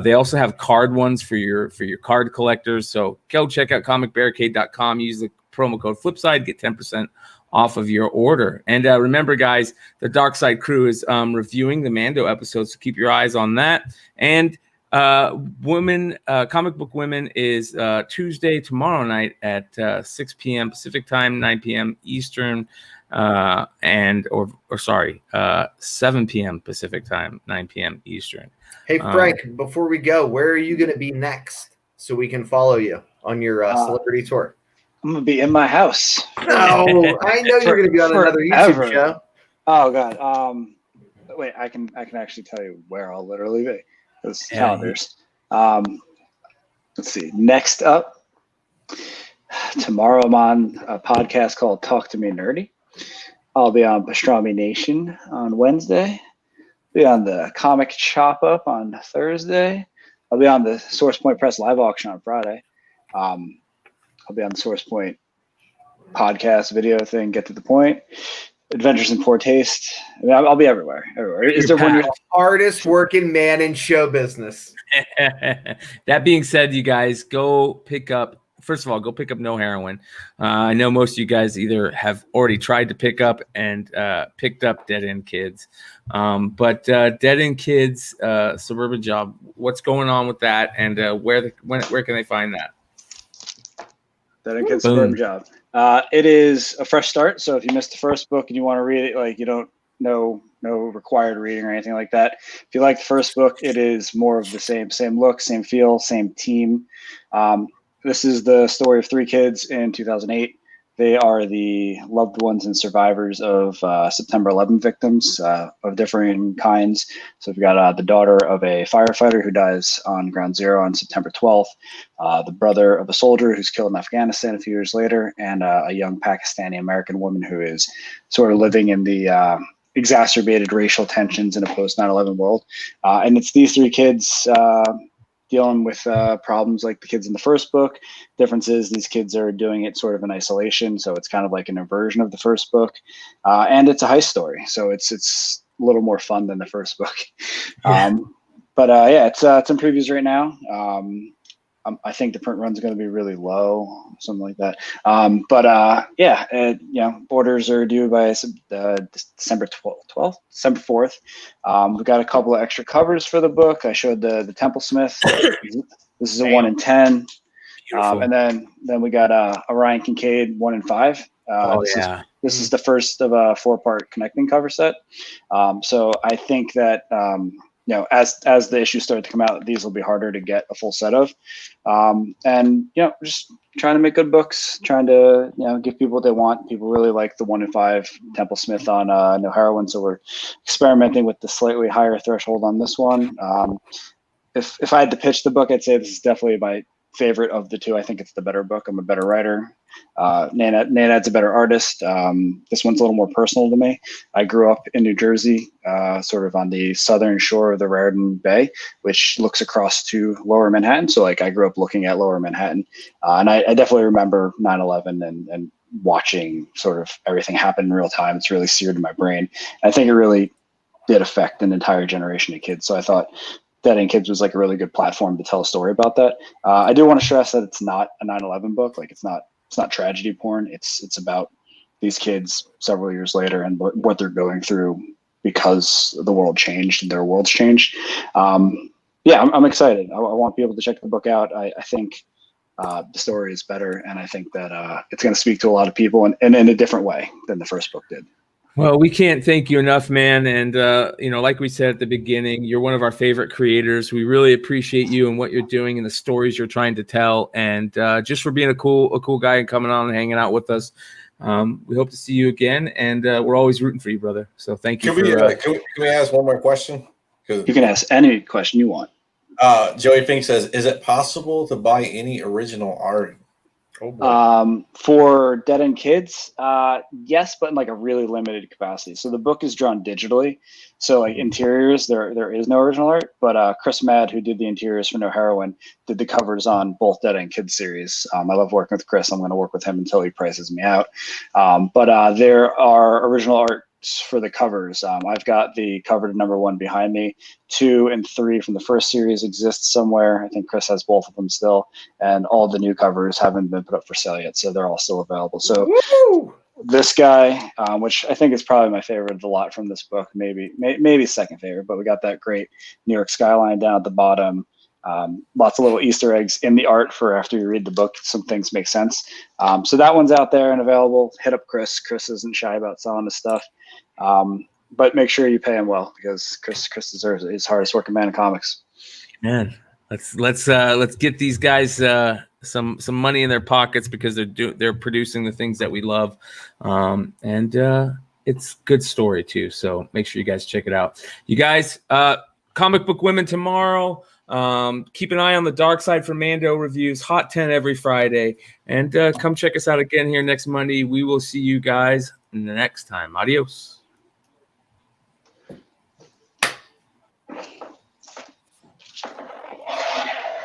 they also have card ones for your card collectors. So go check out comicbarricade.com. Use the promo code Flipside. Get 10% off of your order. And remember, guys, the Dark Side crew is reviewing the Mando episodes, so keep your eyes on that. And Comic Book Women is Tuesday, tomorrow night at 6 p.m. Pacific time, 9 p.m. Eastern, 7 p.m. Pacific time, 9 p.m. Eastern. Hey, Frank, before we go, where are you going to be next so we can follow you on your celebrity tour? I'm gonna be in my house. No, I know you're going to be on another Forever. YouTube show. Oh God. Wait, I can actually tell you where I'll literally be. Those calendars. Let's see. Next up, tomorrow I'm on a podcast called Talk to Me Nerdy. I'll be on Pastrami Nation on Wednesday. Be on the Comic Chop Up on Thursday. I'll be on the Source Point Press live auction on Friday. I'll be on the Source Point podcast video thing, Get to the Point. Adventures in Poor Taste. I mean, I'll be everywhere. Is there one? Hardest working man in show business. That being said, you guys go pick up. First of all, go pick up No Heroine. I know most of you guys either have already tried to pick up and picked up Dead End Kids. But Dead End Kids, Suburban Job, what's going on with that, and where can they find that? Dead End Kids, Suburban Job. It is a fresh start. So if you missed the first book and you want to read it, like you don't know, no required reading or anything like that. If you like the first book, it is more of the same look, same feel, same team. This is the story of three kids in 2008. They are the loved ones and survivors of September 11 victims of differing kinds. So we've got the daughter of a firefighter who dies on Ground Zero on September 12th, the brother of a soldier who's killed in Afghanistan a few years later, and a young Pakistani-American woman who is sort of living in the exacerbated racial tensions in a post 9/11 world. And it's these three kids dealing with problems like the kids in the first book. Difference is these kids are doing it sort of in isolation, so it's kind of like an inversion of the first book, and it's a heist story, so it's a little more fun than the first book. But it's in previews right now. I think the print run's going to be really low, something like that. Orders are due by December 12th, December 4th. We've got a couple of extra covers for the book. I showed the Temple Smith. This is a 1 in 10. And then we got Orion Kincaid 1 in 5. This is the first of a 4-part connecting cover set. So I think that as the issues start to come out, these will be harder to get a full set of. Just trying to make good books, trying to give people what they want. People really like the 1 in 5 Temple Smith on No Heroine, so we're experimenting with the slightly higher threshold on this one. If I had to pitch the book, I'd say this is definitely favorite of the two. I think it's the better book. I'm a better writer. Nanad's a better artist. This one's a little more personal to me. I grew up in New Jersey, sort of on the southern shore of the Raritan Bay, which looks across to Lower Manhattan. So like I grew up looking at Lower Manhattan, and I definitely remember 9/11 and watching sort of everything happen in real time. It's really seared in my brain. I think it really did affect an entire generation of kids. So I thought Dead End Kids was like a really good platform to tell a story about that. I do want to stress that it's not a 9/11 book. Like it's not tragedy porn. It's about these kids several years later and what they're going through because the world changed and their world's changed. Yeah, I'm excited. I want people to check the book out. I think the story is better, and I think that it's going to speak to a lot of people and in a different way than the first book did. Well, we can't thank you enough, man. And, like we said at the beginning, you're one of our favorite creators. We really appreciate you and what you're doing and the stories you're trying to tell. And just for being a cool guy and coming on and hanging out with us. We hope to see you again. And we're always rooting for you, brother. So thank you. Can we ask one more question? You can ask any question you want. Joey Fink says, is it possible to buy any original art? For Dead End Kids, yes, but in like a really limited capacity. So the book is drawn digitally. So like interiors, there is no original art, but Chris Madd, who did the interiors for No Heroine, did the covers on both Dead End Kids series. I love working with Chris. I'm going to work with him until he prices me out. But there are original art for the covers. I've got the cover to #1 behind me. 2 and 3 from the first series exist somewhere. I think Chris has both of them still, and all the new covers haven't been put up for sale yet, so they're all still available. So this guy, which I think is probably my favorite of the lot from this book, maybe second favorite, but we got that great New York skyline down at the bottom. Lots of little Easter eggs in the art for after you read the book. Some things make sense. So that one's out there and available. Hit up Chris. Chris isn't shy about selling his stuff. But make sure you pay him well, because Chris deserves it. He's the hardest working man in comics. Man, let's get these guys some money in their pockets, because they're producing the things that we love, and it's good story too. So make sure you guys check it out. You guys, Comic Book Women tomorrow. Keep an eye on the Dark Side for Mando reviews. Hot 10 every Friday, and come check us out again here next Monday. We will see you guys next time. Adios.